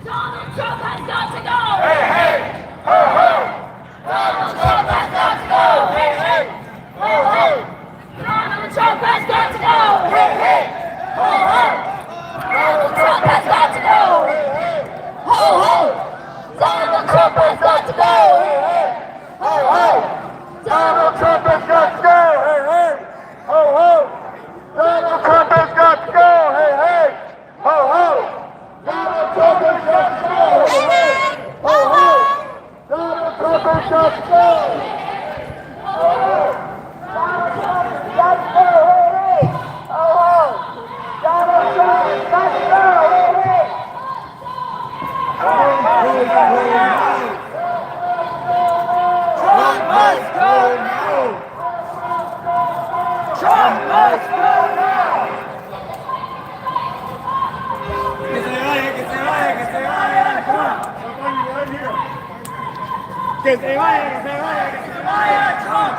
Donald Trump has got to go! Hey, hey! Ho, ho! Donald Trump has got to go! Hey, hey! Ho, ho! Donald Trump has got to go! Hey, hey! Ho, ho! Donald Trump has got to go! Hey, hey! Ho, ho! Donald Trump has got to go! Hey, hey! Ho, ho! Donald Trump has got to go! Hey, hey! Ho, ho! Donald Trump has got to go! Hey, hey! Ho, ho! Donald Trump has got to go! Hey, hey! Ho, ho! Donald Trump has got to go! Ho, ho! Donald Trump has got to go! Hey, hey! Ho, ho! Donald Trump has got to go! Hey, hey! Trump must go now! Trump must go now! Que se vaya, que se vaya, que se vaya, Trump. Que se vaya, que se vaya, que se vaya, Trump.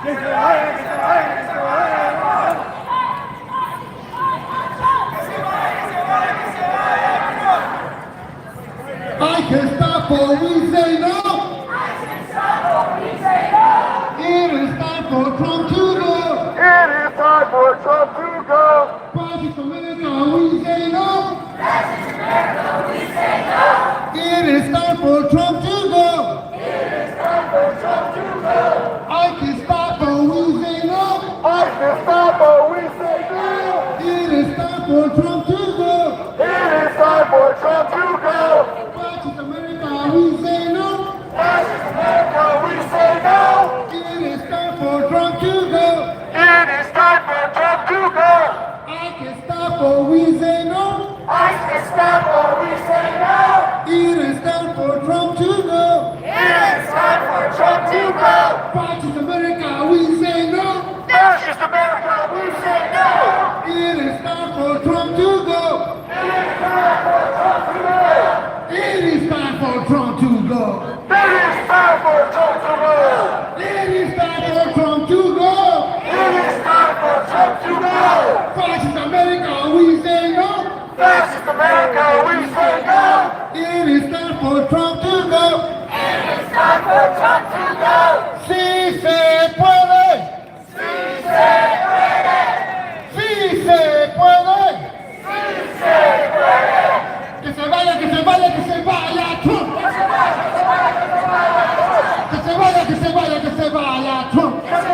Que se vaya, que se vaya, que se vaya, Trump. I can stop or we say no. I can stop or we say no. It is time for Trump to go. It is time for Trump to go. Fascist America, we say no. Fascist America, we say no. It is time for Trump to go. It is time for Trump to go. I can stop or we say no. I can stop or we say no. It is time for Trump to go. It is time for Trump to go. Fascist America, we say no. Fascist America, we say no. It is time for Trump to go. It is time for Trump to go. I can stop or we say no. I can stop or we say no. It is time for Trump to go. It is time for Trump to go. Fascist America, we say no. Fascist America, we say no. It is time for Trump to go. It is time for Trump to go. It is time for Trump to go. It is time for Trump to go. It is time for Trump to go. It is time for Trump to go. Fascist America, we say no. Fascist America, we say no. It is time for Trump to go. It is time for Trump to go. Sí se puede. Sí se puede. Sí se puede. Sí se puede. Que se vaya, que se vaya, que se vaya Trump. Que se vaya, que se vaya, que se vaya Trump. Que se vaya, que se vaya, que se vaya Trump. Que se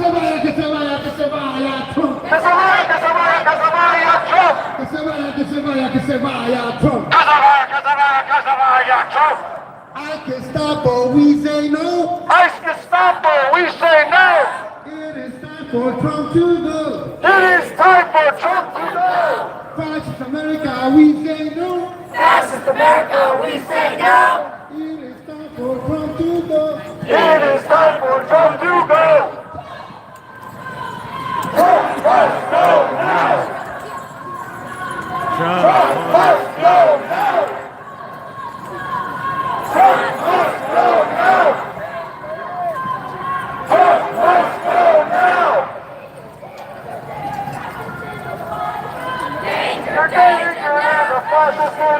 vaya, que se vaya, que se vaya Trump. Que se vaya, que se vaya, que se vaya Trump. Que se vaya, que se vaya, que se vaya Trump. Que se vaya, que se vaya, que se vaya Trump. Que se vaya, que se vaya, que se vaya Trump. I can stop or we say no. I can stop or we say no. It is time for Trump to go. It is time for Trump to go. Fascist America, we say no. Fascist America, we say no. It is time for Trump to go. It is time for Trump to go. Trump must go now. Trump must go now. Trump must go now. Trump must go now. Danger, danger, there's a fascist in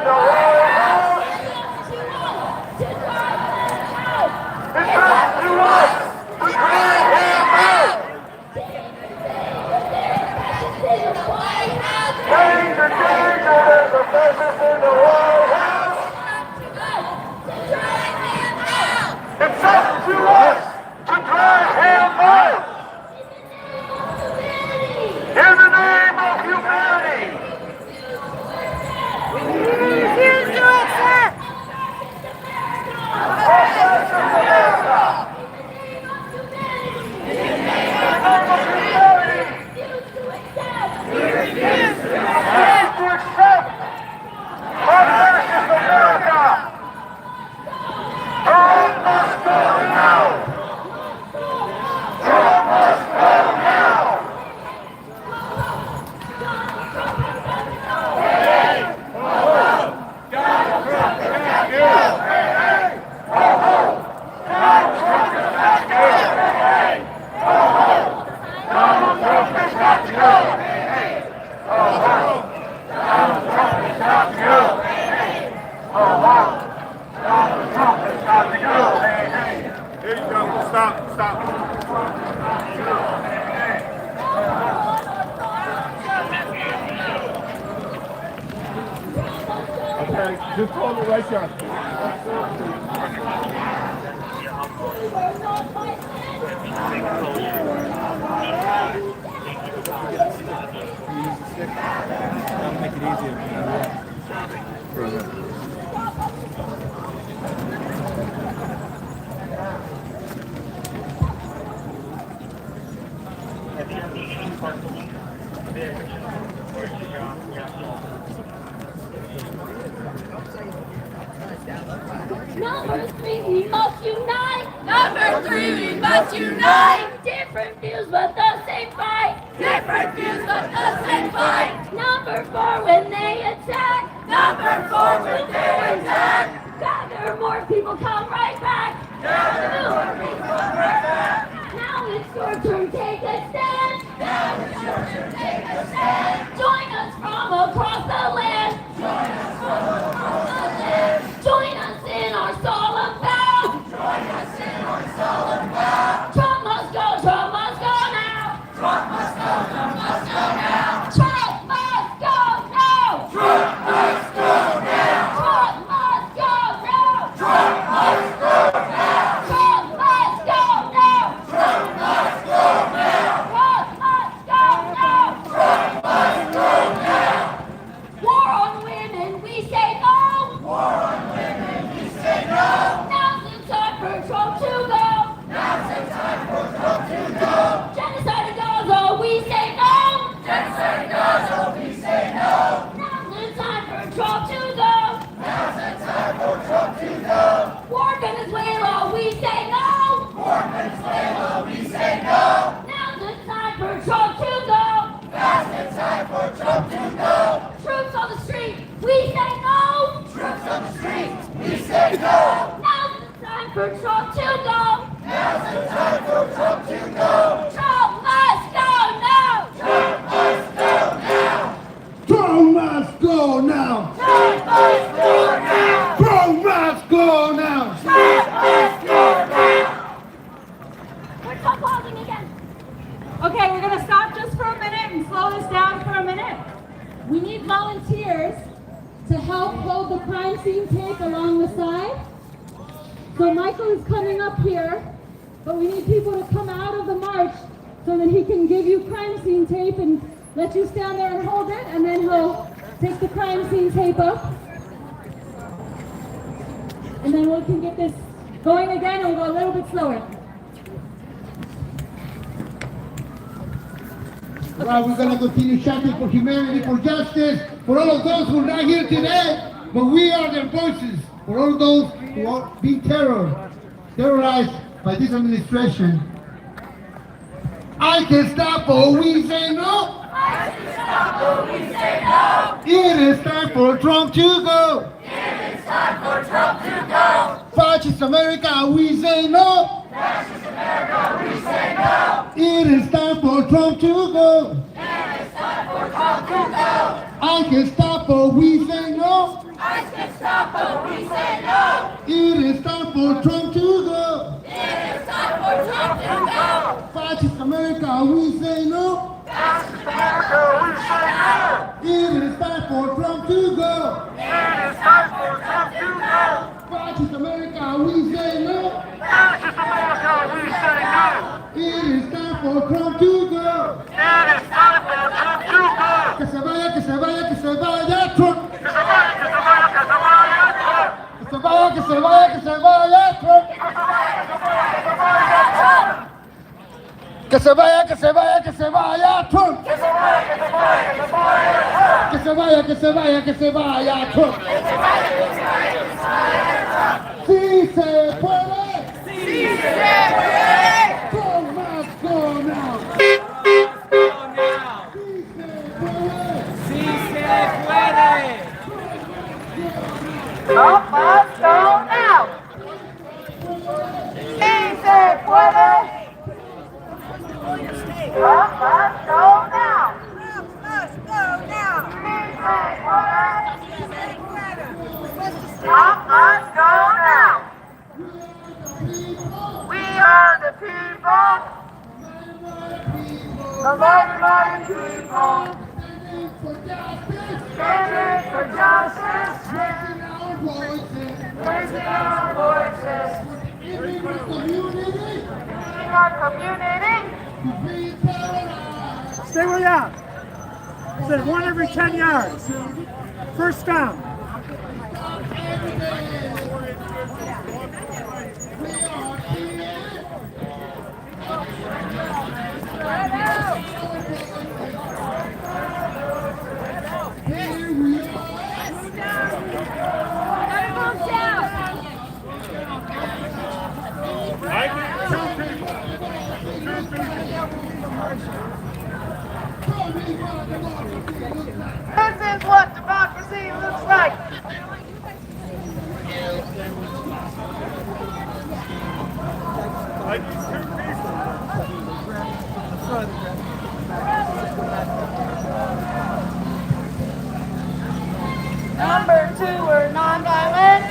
Donald Trump has got to go. Hey, hey. Here you go. Stop. Okay, just hold it right there. That'll make it easier. Number 3, we must unite. Number 3, we must unite. Different views, but the same fight. Different views, but the same fight. Number 4, when they attack. Number 4, when they attack. Gather more people, come right back. Gather more people, come right back. Now it's your turn, take a stand. Now it's your turn, take a stand. Join us from across the land. Join us from across the land. Join us in our solemn vow. Join us in our solemn vow. Trump must go now. Trump must go now. Trump must go now. Trump must go now. Trump must go now. Trump must go now. Trump must go now. Trump must go now. Trump must go now. Trump must go now. War on women, we say no. War on women, we say no. Now's the time for Trump to go. Now's the time for Trump to go. Genocide in Gaza, we say no. Genocide in Gaza, we say no. Now's the time for Trump to go. Now's the time for Trump to go. War in Venezuela, we say no. War in Venezuela, we say no. Now's the time for Trump to go. Now's the time for Trump to go. Troops on the street, we say no. Troops on the street, we say no. Now's the time for Trump to go. Now's the time for Trump to go. Trump must go now. Trump must go now. Trump must go now. Trump must go now. Trump must go now. Trump must go now. We're Trump hogging again. Okay, we're gonna stop just for a minute and slow this down for a minute. We need volunteers to help hold the crime scene tape along the side. So Michael is coming up here, but we need people to come out of the march so that he can give you crime scene tape and let you stand there and hold it, and then he'll take the crime scene tape up. And then we can get this going again, and we'll go a little bit slower. Well, we're going to continue shouting for humanity, for justice, for all of those who are not here today, but we are their voices, for all those who are being terrorized by this administration. I can stop, but we say no. I can stop, but we say no. It is time for Trump to go. It is time for Trump to go. Fascist America, we say no. Fascist America, we say no. It is time for Trump to go. It is time for Trump to go. I can stop, but we say no. I can stop, but we say no. It is time for Trump to go. It is time for Trump to go. Fascist America, we say no. Fascist America, we say no. It is time for Trump to go. It is time for Trump to go. Fascist America, we say no. Fascist America, we say no. It is time for Trump to go. It is time for Trump to go. Que se vaya, que se vaya, que se vaya Trump. Que se vaya, que se vaya, que se vaya Trump. Que se vaya, que se vaya, que se vaya Trump. Que se vaya, que se vaya, que se vaya Trump. Que se vaya, que se vaya, que se vaya Trump. Que se vaya, que se vaya, que se vaya Trump. Que se vaya, que se vaya, que se vaya Trump. Sí se puede. Sí se puede. Trump must go now. ¡Sí se puede! Trump must go now. Sí se puede. Trump must go now. Trump must go now. Sí se puede. Trump people. The like-minded people. Standing for justice. Raising our voices. Raising our community. Stay where you are. Said 1 every 10 yards. First down. This is what democracy looks like. Number 2, we're nonviolent.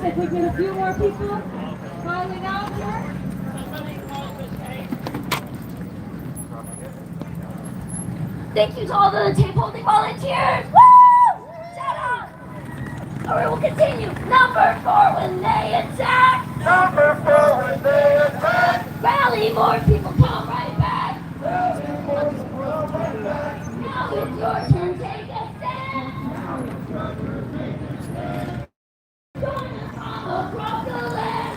If we get a few more people filing out here. Thank you to all the tape holding volunteers. Woo! Shout out! Or we will continue. Number 4 when they attack. Number 4 when they attack. Rally, more people come right back. Rally, more people come right back. Now it's your turn, take a stand. Join us all across the land.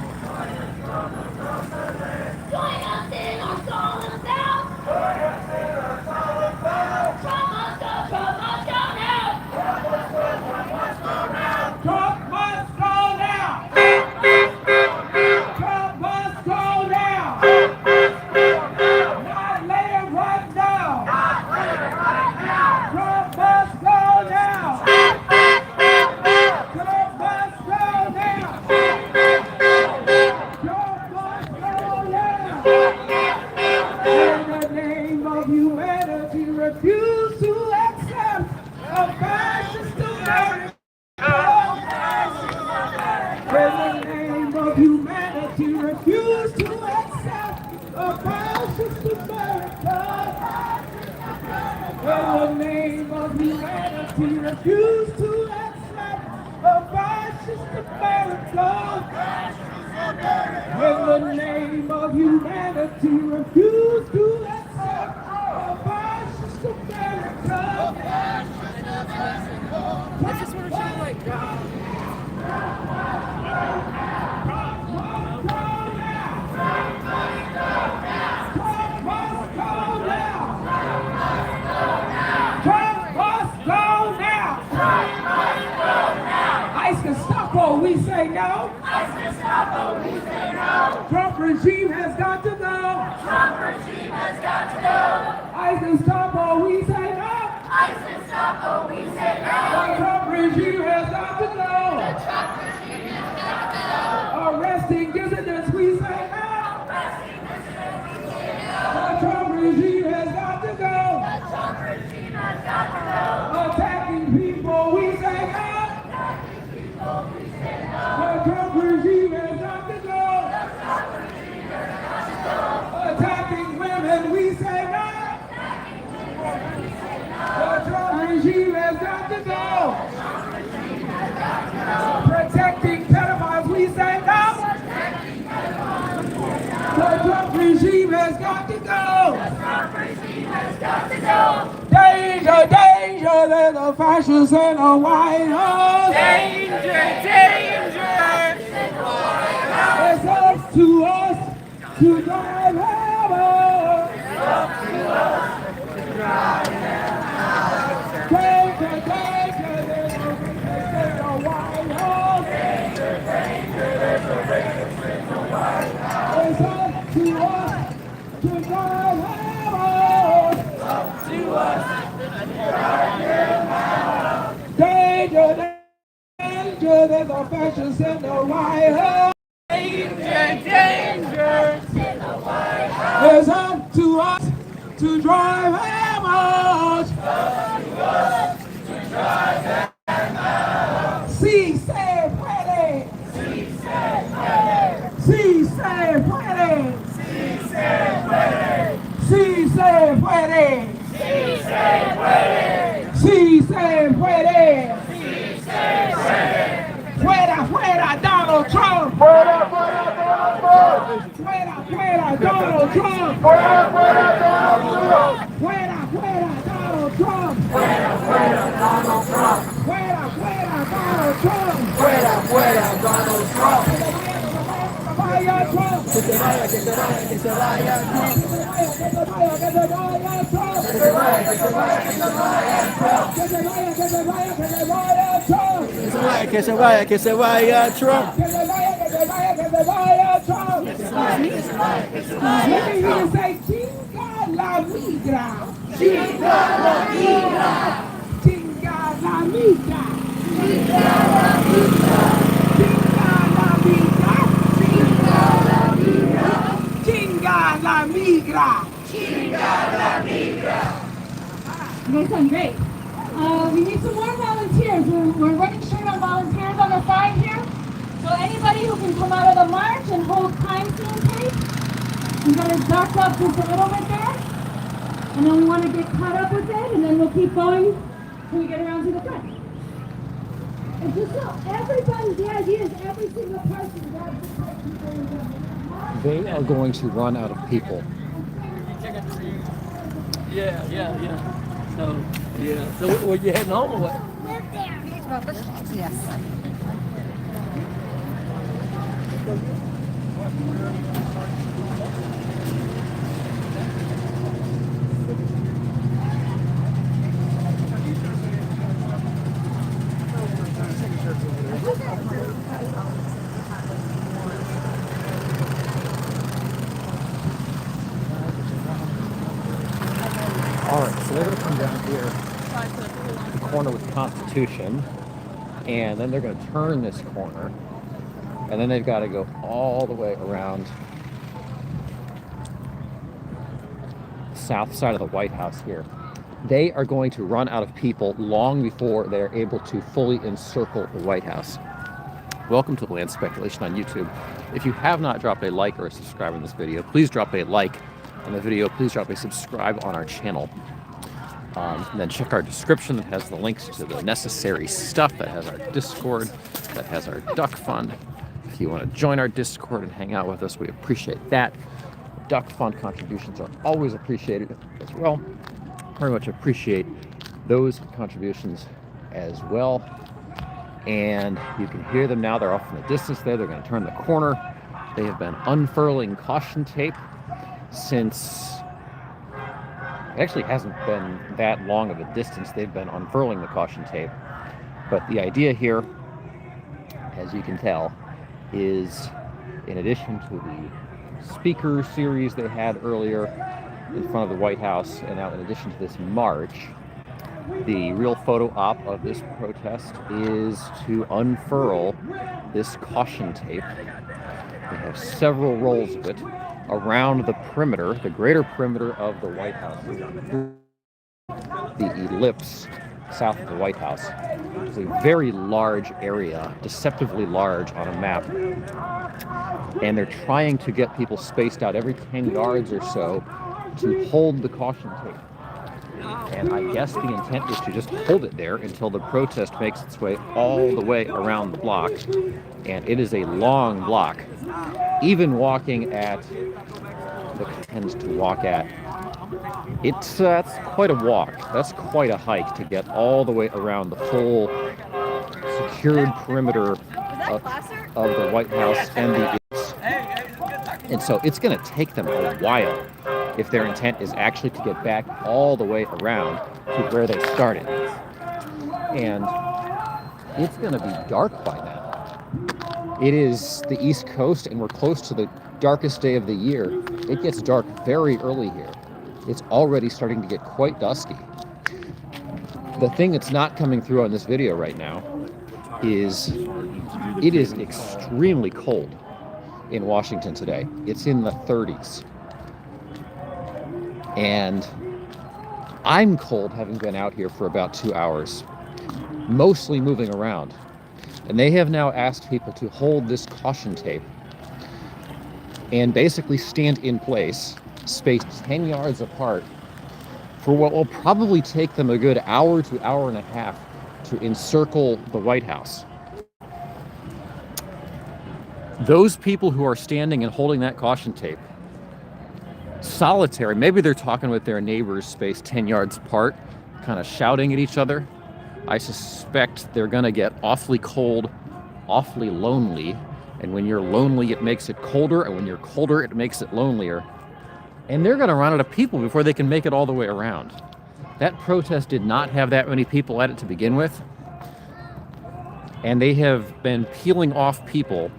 Join us in our song about. Join us in our song about. Trump must go now. Trump must go now. Trump must go now. Trump must go now. Not later, right now. Trump must go now. Trump must go now. Trump must go now. In the name of humanity, refuse to accept a fascist America. In the name of humanity, refuse to accept a fascist America. In the name of humanity, refuse to accept a fascist America. In the name of humanity, refuse to accept a fascist America. What's this one sound like? ICE can stop all we say no. ICE can stop all we say no. Trump regime has got to go. Trump regime has got to go. ICE can stop all we say no. ICE can stop all we say no. The Trump regime has got to go. The Trump regime has got to go. Arresting dissidents, we say no. Arresting dissidents, we say no. The Trump regime has got to go. The Trump regime has got to go. Attacking people, we say no. The Trump regime has got to go. Attacking women, we say no. The Trump regime has got to go. Protecting pedophiles, we say no. The Trump regime has got to go. Danger, danger, there's a fascist in the White House. Danger, danger. It's up to us to drive him out. It's up to us to drive him out. Danger, danger, there's a fascist in the White House. Danger, danger, there's a fascist danger, there's a fascist in the White House. Danger in the White House. It's up to us to drive them out. Sí se puede. Sí se puede. Sí se puede. Sí se puede. Sí se puede. Sí se puede. Sí se puede. Sí se puede. Fuera, fuera Donald Trump. Fuera, fuera Donald Trump. Fuera, fuera Donald Trump. Fuera, fuera Donald Trump. Fuera, fuera Donald Trump. Fuera, fuera Donald Trump. Fuera, fuera Donald Trump. Fuera, fuera Donald Trump. Vaya Trump. Que se vaya, que se vaya, que se vaya Trump. Que se vaya, que se vaya, que se vaya Trump. Que se vaya, que se vaya, que se vaya Trump. Que se vaya, que se vaya, que se vaya Trump. Que se vaya, que se vaya, que se vaya Trump. Que se vaya, que se vaya, que se vaya Trump. Que se vaya, que se vaya, que se vaya. Let me hear you say, chinga la migra. Chinga la migra. Chinga la migra. Chinga la migra. Chinga la migra. Chinga la migra! Chinga la migra! You guys done great. We need some more volunteers. We're running short on volunteers on the side here. So anybody who can come out of the march and hold crime scene tape. We're going to duck up just a little bit there. And then we want to get caught up with it, and then we'll keep going till we get around to the front. And just so everybody, the idea is every single person has to take people in the They are going to run out of people. Yeah. So were you heading home or what? Yes. Alright, so they're going to come down here, the corner with the Constitution, and then they're going to turn this corner, and then they've got to go all the way around the south side of the White House here. They are going to run out of people long before they're able to fully encircle the White House. Welcome to Land Speculation on YouTube. If you have not dropped a like or a subscribe on this video, please drop a like on the video. Please drop a subscribe on our channel. And then check our description that has the links to the necessary stuff, that has our Discord, that has our Duck Fund. If you want to join our Discord and hang out with us, we appreciate that. Duck Fund contributions are always appreciated as well. Very much appreciate those contributions as well. And you can hear them now. They're off in the distance there. They're going to turn the corner. They have been unfurling caution tape since it actually hasn't been that long of a distance. They've been unfurling the caution tape. But the idea here, as you can tell, is in addition to the speaker series they had earlier in front of the White House, and now in addition to this march, the real photo op of this protest is to unfurl this caution tape. They have several rolls of it around the perimeter, the greater perimeter of the White House. The ellipse south of the White House is a very large area, deceptively large on a map. And they're trying to get people spaced out every 10 yards or so to hold the caution tape. And I guess the intent is to just hold it there until the protest makes its way all the way around the block. And it is a long block. Even walking at the tends to walk at, that's quite a walk. That's quite a hike to get all the way around the full secured perimeter of the White House and the and so it's going to take them a while if their intent is actually to get back all the way around to where they started. And it's going to be dark by now. It is the East Coast, and we're close to the darkest day of the year. It gets dark very early here. It's already starting to get quite dusky. The thing that's not coming through on this video right now is it is extremely cold in Washington today. It's in the 30s. And I'm cold, having been out here for about 2 hours, mostly moving around. And they have now asked people to hold this caution tape and basically stand in place, spaced 10 yards apart, for what will probably take them a good hour to hour and a half to encircle the White House. Those people who are standing and holding that caution tape, solitary, maybe they're talking with their neighbors spaced 10 yards apart, kind of shouting at each other. I suspect they're gonna get awfully cold, awfully lonely, and when you're lonely, it makes it colder, and when you're colder, it makes it lonelier. And they're gonna run out of people before they can make it all the way around. That protest did not have that many people at it to begin with, and they have been peeling off people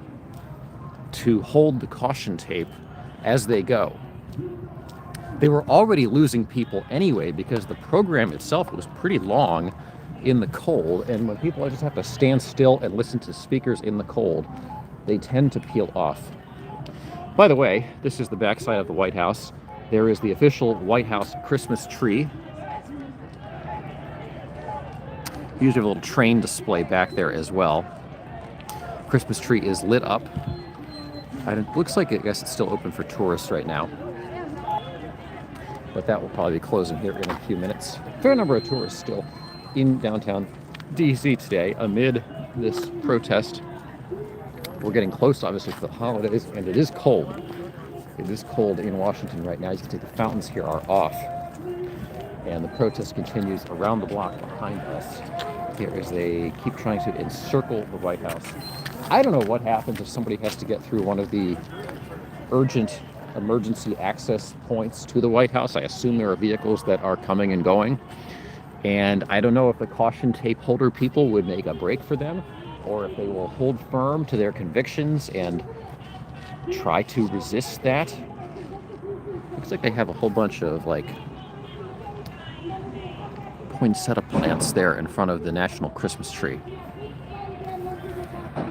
to hold the caution tape as they go. They were already losing people anyway because the program itself was pretty long in the cold, and when people just have to stand still and listen to speakers in the cold, they tend to peel off. By the way, this is the backside of the White House. There is the official White House Christmas tree. Usually have a little train display back there as well. Christmas tree is lit up. And it looks like, I guess it's still open for tourists right now. But that will probably be closing here in a few minutes. Fair number of tourists still in downtown DC today amid this protest. We're getting close, obviously, to the holidays, and it is cold. It is cold in Washington right now. You can see the fountains here are off. And the protest continues around the block behind us here as they keep trying to encircle the White House. I don't know what happens if somebody has to get through one of the urgent emergency access points to the White House. I assume there are vehicles that are coming and going. And I don't know if the caution tape holder people would make a break for them, or if they will hold firm to their convictions and try to resist that. Looks like they have a whole bunch of like poinsettia plants there in front of the national Christmas tree.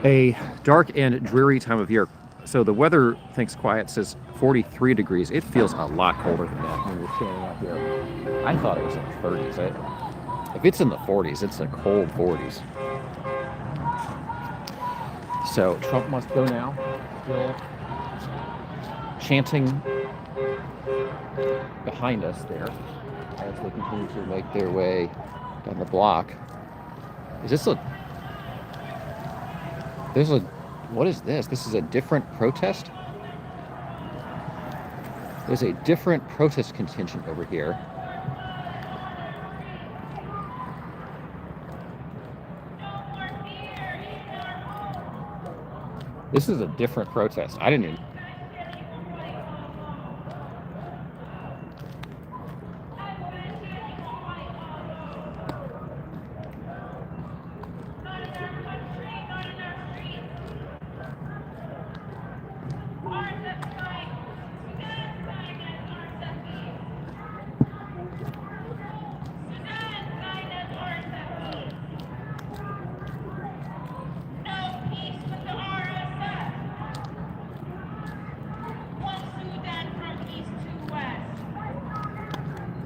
A dark and dreary time of year. So the weather, thanks quiet, says 43 degrees. It feels a lot colder than that when we're standing out here. I thought it was in the 30s. If it's in the 40s, it's a cold 40s. So Trump must go now. Still chanting behind us there as they continue to make their way down the block. Is this a... There's a... What is this? This is a different protest? There's a different protest contingent over here. This is a different protest. I didn't even...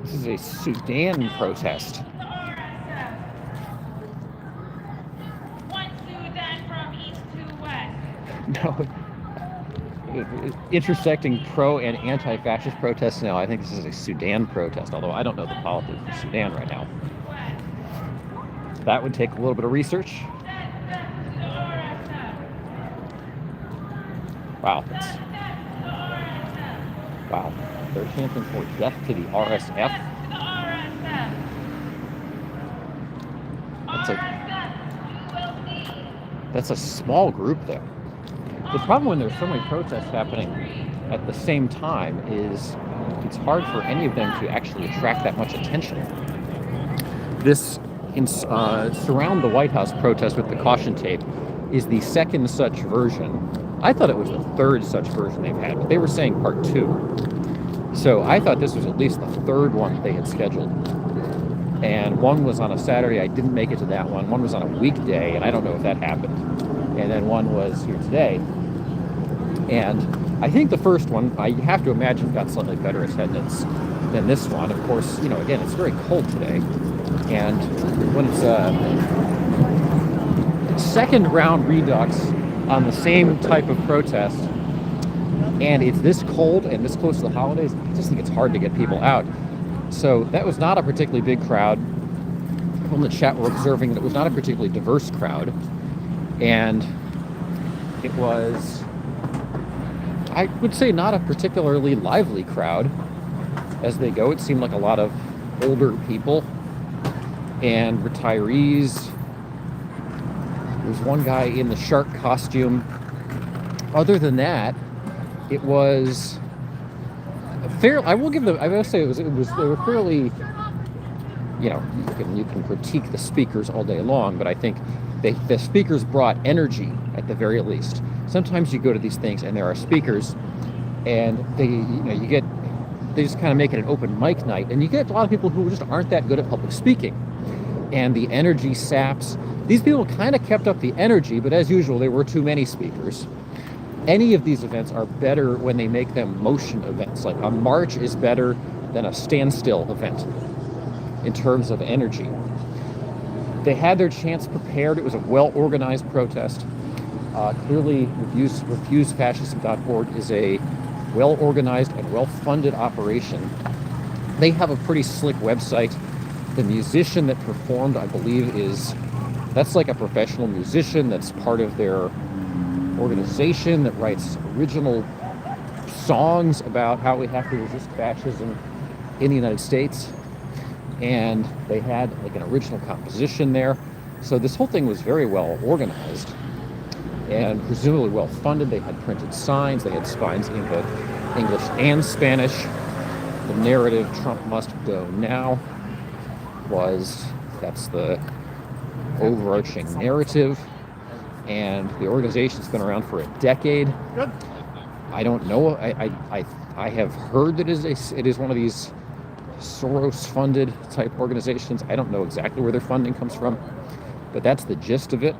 This is a Sudan protest. No. Intersecting pro and anti-fascist protests now. I think this is a Sudan protest, although I don't know the politics of Sudan right now. That would take a little bit of research. Wow. Wow. They're chanting for death to the RSF. That's a small group there. The problem when there's so many protests happening at the same time is it's hard for any of them to actually attract that much attention. This Surround the White House protest with the caution tape is the second such version. I thought it was the third such version they've had, but they were saying part 2. So I thought this was at least the third one they had scheduled. And one was on a Saturday. I didn't make it to that one. One was on a weekday, and I don't know if that happened. And then one was here today. And I think the first one, I have to imagine, got slightly better attendance than this one. Of course, you know, again, it's very cold today. And when it's a second round redux on the same type of protest, and it's this cold and this close to the holidays, I just think it's hard to get people out. So that was not a particularly big crowd. People in the chat were observing that it was not a particularly diverse crowd. And it was, I would say, not a particularly lively crowd as they go. It seemed like a lot of older people and retirees. There's one guy in the shark costume. Other than that, it was fair. I will give them. I will say they were fairly. You know, you can critique the speakers all day long, but I think the speakers brought energy at the very least. Sometimes you go to these things and there are speakers, and they just kind of make it an open mic night, and you get a lot of people who just aren't that good at public speaking, and the energy saps. These people kind of kept up the energy, but as usual, there were too many speakers. Any of these events are better when they make them motion events. Like a march is better than a standstill event in terms of energy. They had their chants prepared. It was a well-organized protest. Clearly, refusefascism.org is a well-organized and well-funded operation. They have a pretty slick website. The musician that performed, I believe, that's like a professional musician that's part of their organization that writes original songs about how we have to resist fascism in the United States. And they had like an original composition there. So this whole thing was very well organized and presumably well funded. They had printed signs. They had signs in both English and Spanish. The narrative, "Trump must go now," that's the overarching narrative. And the organization's been around for a decade. Good. I don't know. I have heard that it is one of these Soros-funded type organizations. I don't know exactly where their funding comes from, but that's the gist of it.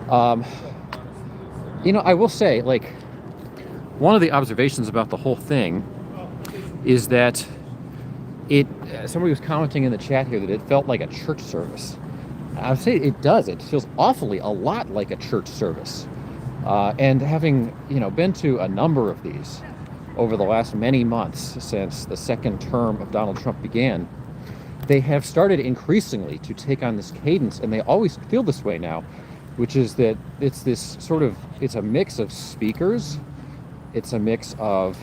I will say, like, one of the observations about the whole thing is that somebody was commenting in the chat here that it felt like a church service. I would say it does. It feels awfully a lot like a church service. And having, been to a number of these over the last many months since the second term of Donald Trump began, they have started increasingly to take on this cadence, and they always feel this way now, which is that it's a mix of speakers, it's a mix of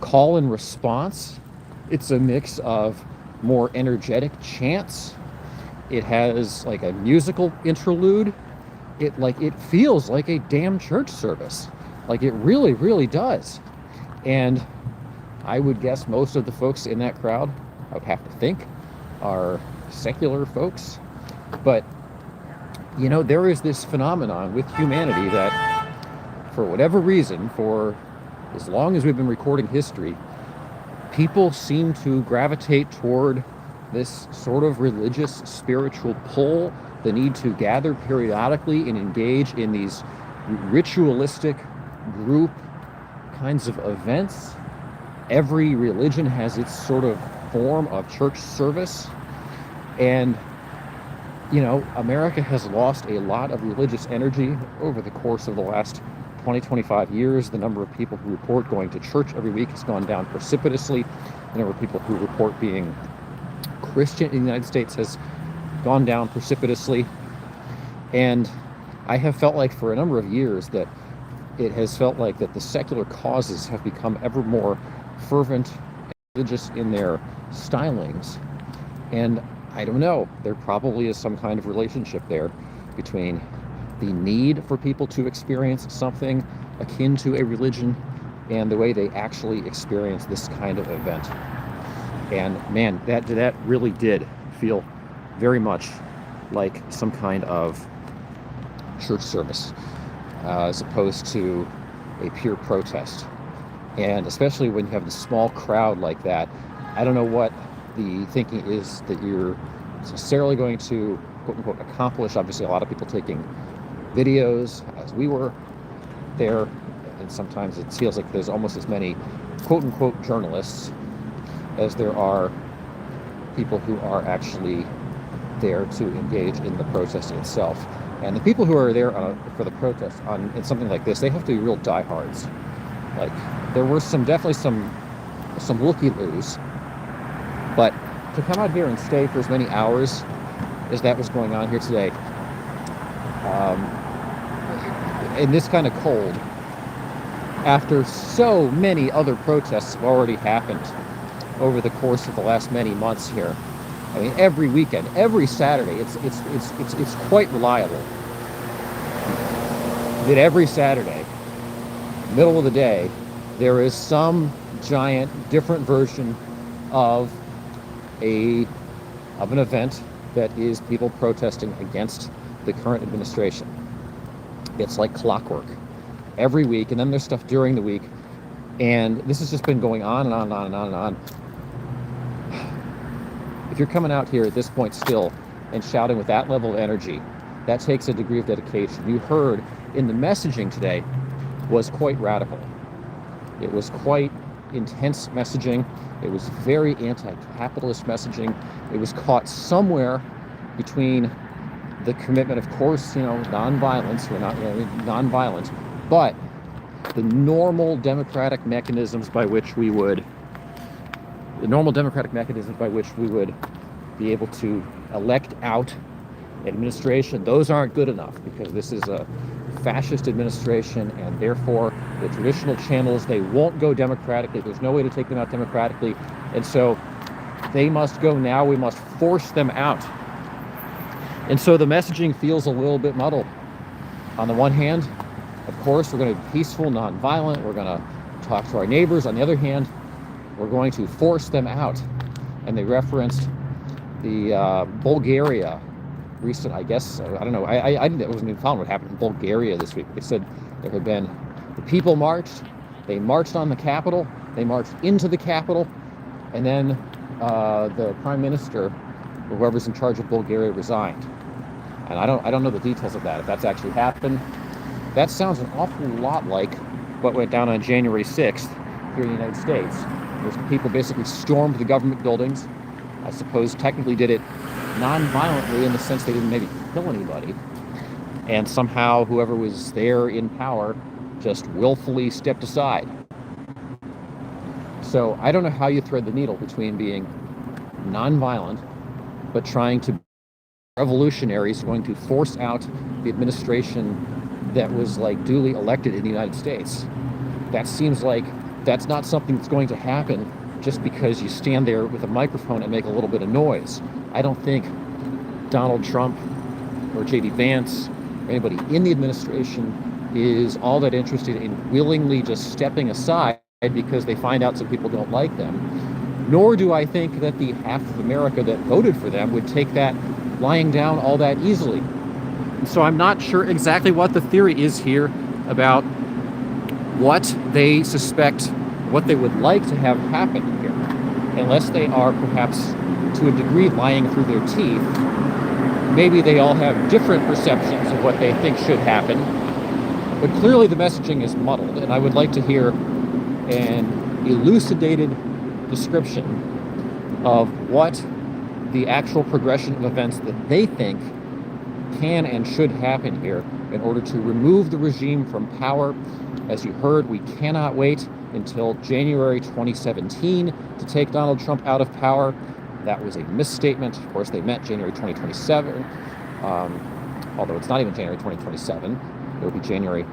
call and response, it's a mix of more energetic chants. It has like a musical interlude. It feels like a damn church service. Like it really, really does. And I would guess most of the folks in that crowd, I would have to think, are secular folks. But, there is this phenomenon with humanity that, for whatever reason, for as long as we've been recording history, people seem to gravitate toward this sort of religious, spiritual pull, the need to gather periodically and engage in these ritualistic group kinds of events. Every religion has its sort of form of church service. And, America has lost a lot of religious energy over the course of the last 20, 25 years. The number of people who report going to church every week has gone down precipitously. The number of people who report being Christian in the United States has gone down precipitously. And I have felt like for a number of years that it has felt like that the secular causes have become ever more fervent and religious in their stylings. And I don't know, there probably is some kind of relationship there between the need for people to experience something akin to a religion and the way they actually experience this kind of event. And man, that really did feel very much like some kind of church service, as opposed to a pure protest. And especially when you have a small crowd like that, I don't know what the thinking is that you're necessarily going to, quote unquote, accomplish. Obviously, a lot of people taking videos, as we were there, and sometimes it feels like there's almost as many, quote unquote, journalists as there are people who are actually there to engage in the protest itself. And the people who are there for the protest in something like this, they have to be real diehards. Like, there were definitely some looky-loos, but to come out here and stay for as many hours as that was going on here today, in this kind of cold, after so many other protests have already happened over the course of the last many months here. I mean, every weekend, every Saturday, it's quite reliable that every Saturday, middle of the day, there is some giant different version of an event that is people protesting against the current administration. It's like clockwork every week, and then there's stuff during the week, and this has just been going on and on and on and on and on. If you're coming out here at this point still and shouting with that level of energy, that takes a degree of dedication. You heard in the messaging today was quite radical. It was quite intense messaging. It was very anti-capitalist messaging. It was caught somewhere between the commitment, of course, non-violence. We're not non-violent, but the normal democratic mechanisms by which we would be able to elect out administration, those aren't good enough, because this is a fascist administration, and therefore the traditional channels, they won't go democratically. There's no way to take them out democratically, and so they must go now. We must force them out. And so the messaging feels a little bit muddled. On the one hand, of course, we're going to be peaceful, non-violent. We're going to talk to our neighbors. On the other hand, we're going to force them out. And they referenced the Bulgaria recent, I guess, I don't know, I wasn't even following what happened in Bulgaria this week. They said there had been, the people marched, they marched on the Capitol, they marched into the Capitol, and then the Prime Minister, or whoever's in charge of Bulgaria, resigned. And I don't know the details of that, if that's actually happened. That sounds an awful lot like what went down on January 6th here in the United States. Where people basically stormed the government buildings. I suppose technically did it non-violently in the sense they didn't maybe kill anybody. And somehow whoever was there in power just willfully stepped aside. So I don't know how you thread the needle between being non-violent but trying to be revolutionaries going to force out the administration that was like duly elected in the United States. That seems like that's not something that's going to happen just because you stand there with a microphone and make a little bit of noise. I don't think Donald Trump or J.D. Vance or anybody in the administration is all that interested in willingly just stepping aside because they find out some people don't like them. Nor do I think that the half of America that voted for them would take that lying down all that easily. And so I'm not sure exactly what the theory is here about what they suspect, what they would like to have happen here, unless they are perhaps to a degree lying through their teeth. Maybe they all have different perceptions of what they think should happen, but clearly the messaging is muddled, and I would like to hear an elucidated description of what the actual progression of events that they think can and should happen here in order to remove the regime from power. As you heard, we cannot wait until January 2017 to take Donald Trump out of power. That was a misstatement. Of course, they meant January 2027, although it's not even January 2027. It will be January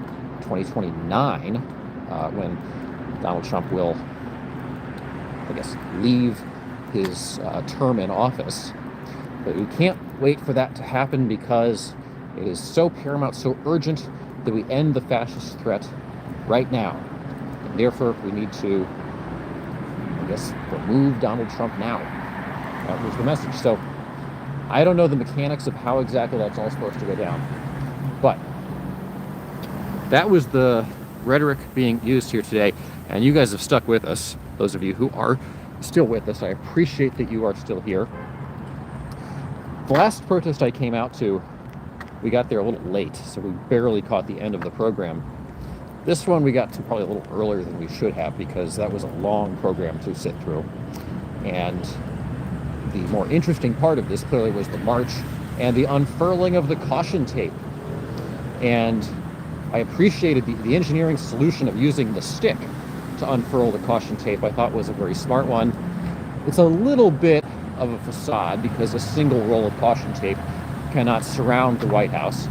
2029 when Donald Trump will, I guess, leave his term in office. But we can't wait for that to happen because it is so paramount, so urgent that we end the fascist threat right now. And therefore, we need to, I guess, remove Donald Trump now. That was the message. So I don't know the mechanics of how exactly that's all supposed to go down. But that was the rhetoric being used here today. And you guys have stuck with us, those of you who are still with us. I appreciate that you are still here. The last protest I came out to, we got there a little late, so we barely caught the end of the program. This one we got to probably a little earlier than we should have, because that was a long program to sit through. And the more interesting part of this clearly was the march and the unfurling of the caution tape. And I appreciated the engineering solution of using the stick to unfurl the caution tape. I thought was a very smart one. It's a little bit of a facade because a single roll of caution tape cannot surround the White House.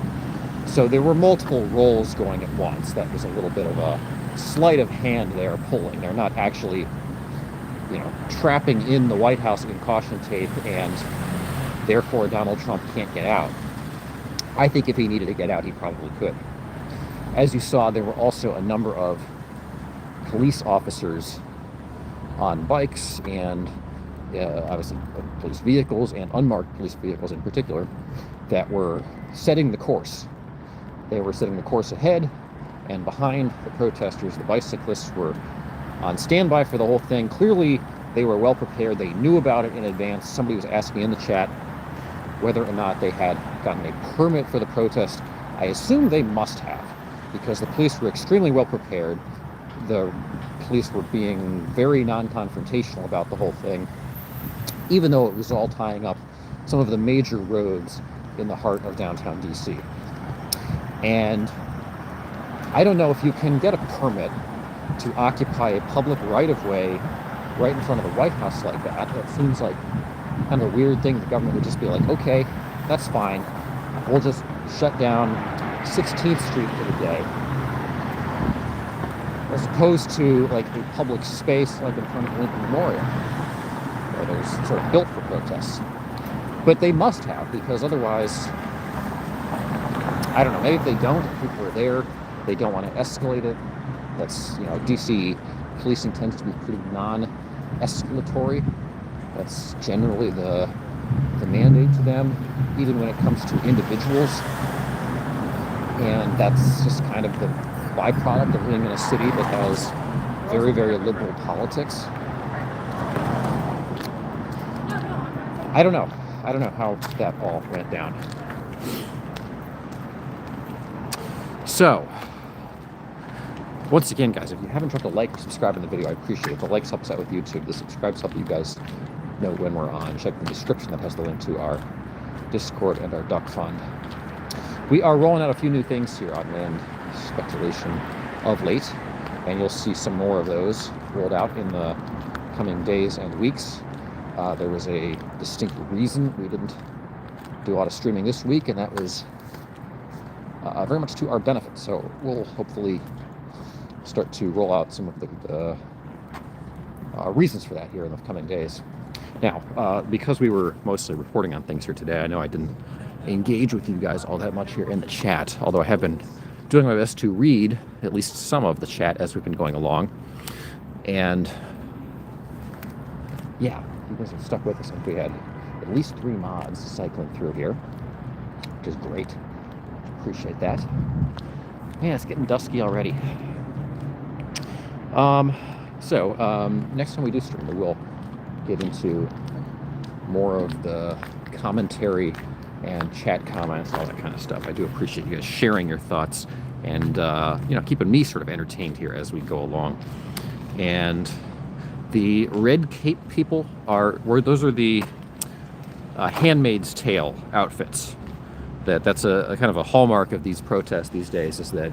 So there were multiple rolls going at once. That was a little bit of a sleight of hand there pulling. They're not actually, trapping in the White House in caution tape, and therefore Donald Trump can't get out. I think if he needed to get out, he probably could. As you saw, there were also a number of police officers on bikes and obviously police vehicles and unmarked police vehicles in particular that were setting the course. They were setting the course ahead, and behind the protesters, the bicyclists were on standby for the whole thing. Clearly, they were well prepared. They knew about it in advance. Somebody was asking in the chat whether or not they had gotten a permit for the protest. I assume they must have, because the police were extremely well prepared. The police were being very non-confrontational about the whole thing, even though it was all tying up some of the major roads in the heart of downtown DC. And I don't know if you can get a permit to occupy a public right-of-way right in front of the White House like that. That seems like kind of a weird thing. The government would just be like, okay, that's fine. We'll just shut down 16th Street for the day. As opposed to like a public space like in front of Lincoln Memorial, where there's sort of built for protests. But they must have, because otherwise, I don't know, maybe if they don't, if people are there, they don't want to escalate it. That's, DC policing tends to be pretty non-escalatory. That's generally the mandate to them, even when it comes to individuals. And that's just kind of the byproduct of living in a city that has very, very liberal politics. I don't know how that all went down. So, once again, guys, if you haven't dropped a like or subscribe in the video, I appreciate it. The likes help us out with YouTube. The subscribes help you guys know when we're on. Check the description that has the link to our Discord and our Duck Fund. We are rolling out a few new things here on Land Speculation of late, and you'll see some more of those rolled out in the coming days and weeks. There was a distinct reason we didn't do a lot of streaming this week, and that was very much to our benefit. So we'll hopefully start to roll out some of the reasons for that here in the coming days. Now, because we were mostly reporting on things here today, I know I didn't engage with you guys all that much here in the chat, although I have been doing my best to read at least some of the chat as we've been going along. And yeah, you guys have stuck with us. We had at least 3 mods cycling through here, which is great. Appreciate that. Man, it's getting dusky already. Next time we do stream, we will get into more of the commentary and chat comments, all that kind of stuff. I do appreciate you guys sharing your thoughts and keeping me sort of entertained here as we go along. And the red cape people those are the Handmaid's Tale outfits. That's a kind of a hallmark of these protests these days, is that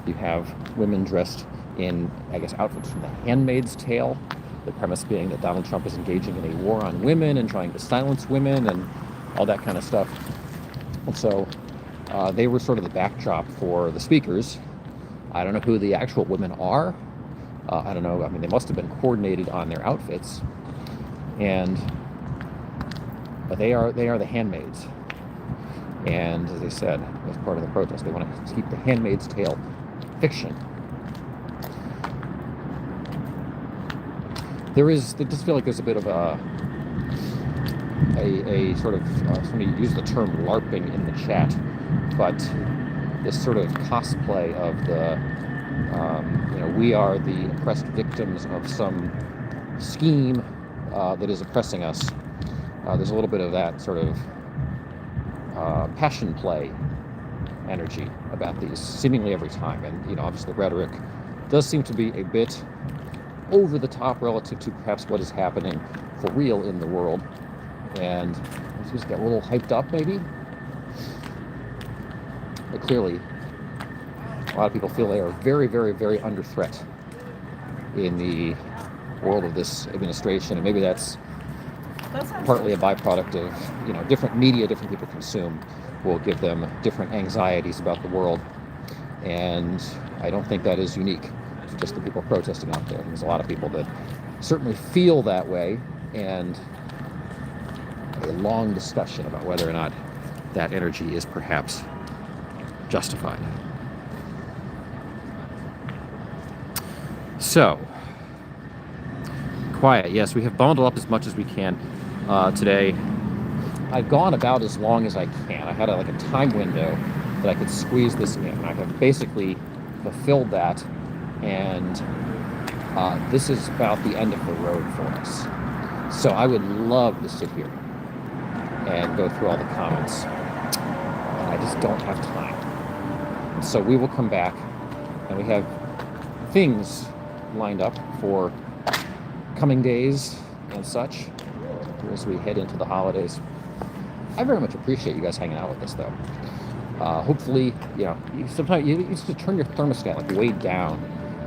you have women dressed in, I guess, outfits from the Handmaid's Tale. The premise being that Donald Trump is engaging in a war on women and trying to silence women and all that kind of stuff. And so they were sort of the backdrop for the speakers. I don't know who the actual women are. I don't know. I mean, they must have been coordinated on their outfits. But they are the handmaids. And as I said, as part of the protest, they want to keep the Handmaid's Tale fiction. They just feel like there's a bit of a sort of, somebody used the term LARPing in the chat, but this sort of cosplay of the, we are the oppressed victims of some scheme that is oppressing us. There's a little bit of that sort of passion play energy about these seemingly every time. And, you know, obviously the rhetoric does seem to be a bit over the top relative to perhaps what is happening for real in the world. And we just get a little hyped up, maybe. But clearly, a lot of people feel they are very, very, very under threat in the world of this administration. And maybe that's partly a byproduct of, you know, different media different people consume will give them different anxieties about the world. And I don't think that is unique to just the people protesting out there. There's a lot of people that certainly feel that way, and a long discussion about whether or not that energy is perhaps justified. So, quiet. Yes, we have bundled up as much as we can today. I've gone about as long as I can. I had like a time window that I could squeeze this in. I have basically fulfilled that, and this is about the end of the road for us. So I would love to sit here and go through all the comments. And I just don't have time. So we will come back, and we have things lined up for coming days and such as we head into the holidays. I very much appreciate you guys hanging out with us, though. Hopefully, you know, sometimes you need to turn your thermostat like way down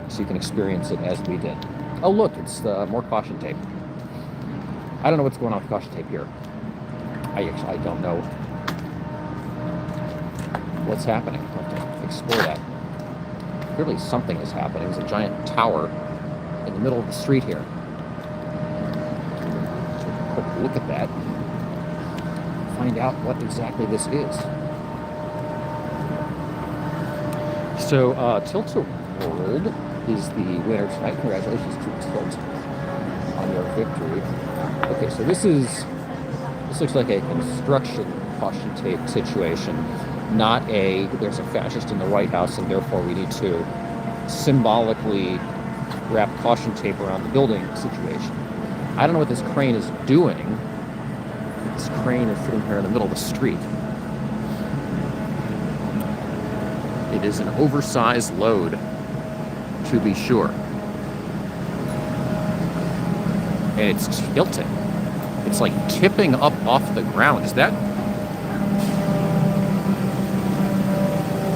so you can experience it as we did. Oh, look, it's more caution tape. I don't know what's going on with caution tape here. I don't know what's happening. I'll have to explore that. Clearly something is happening. There's a giant tower in the middle of the street here. Quick look at that. Find out what exactly this is. So, Tilt-A-World is the winner tonight. Congratulations to Tilt on your victory. Okay, so this looks like a construction caution tape situation, not a there's a fascist in the White House and therefore we need to symbolically wrap caution tape around the building situation. I don't know what this crane is doing. This crane is sitting here in the middle of the street. It is an oversized load, to be sure. And it's tilting. It's like tipping up off the ground. Is that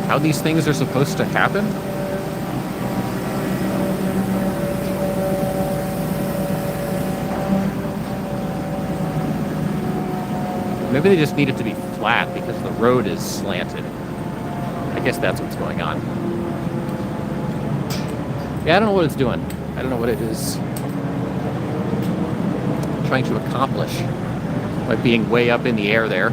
how these things are supposed to happen? Maybe they just need it to be flat because the road is slanted. I guess that's what's going on. Yeah, I don't know what it's doing. I don't know what it is trying to accomplish by being way up in the air there.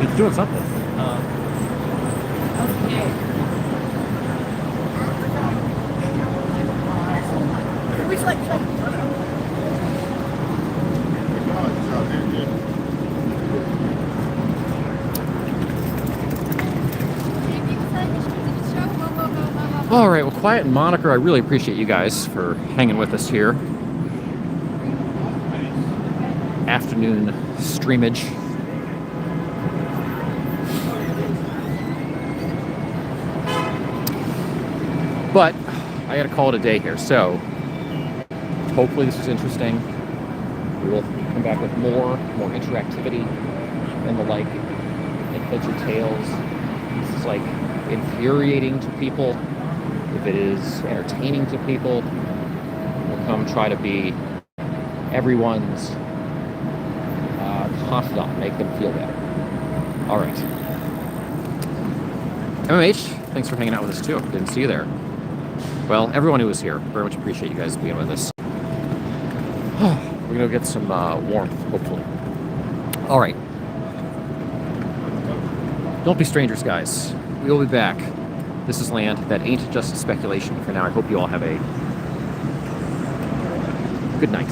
It's doing something. All right, well, Quiet and Moniker, I really appreciate you guys for hanging with us here. Afternoon streamage. But I gotta call it a day here, so hopefully this was interesting. We will come back with more interactivity and the like, adventure tales. This is like infuriating to people. If it is entertaining to people, we'll come try to be everyone's confidant, make them feel better. All right. MMH, thanks for hanging out with us too. Didn't see you there. Well, everyone who was here, very much appreciate you guys being with us. We're gonna get some warmth, hopefully. All right. Don't be strangers, guys. We will be back. This is Land. That ain't just speculation for now. I hope you all have a good night.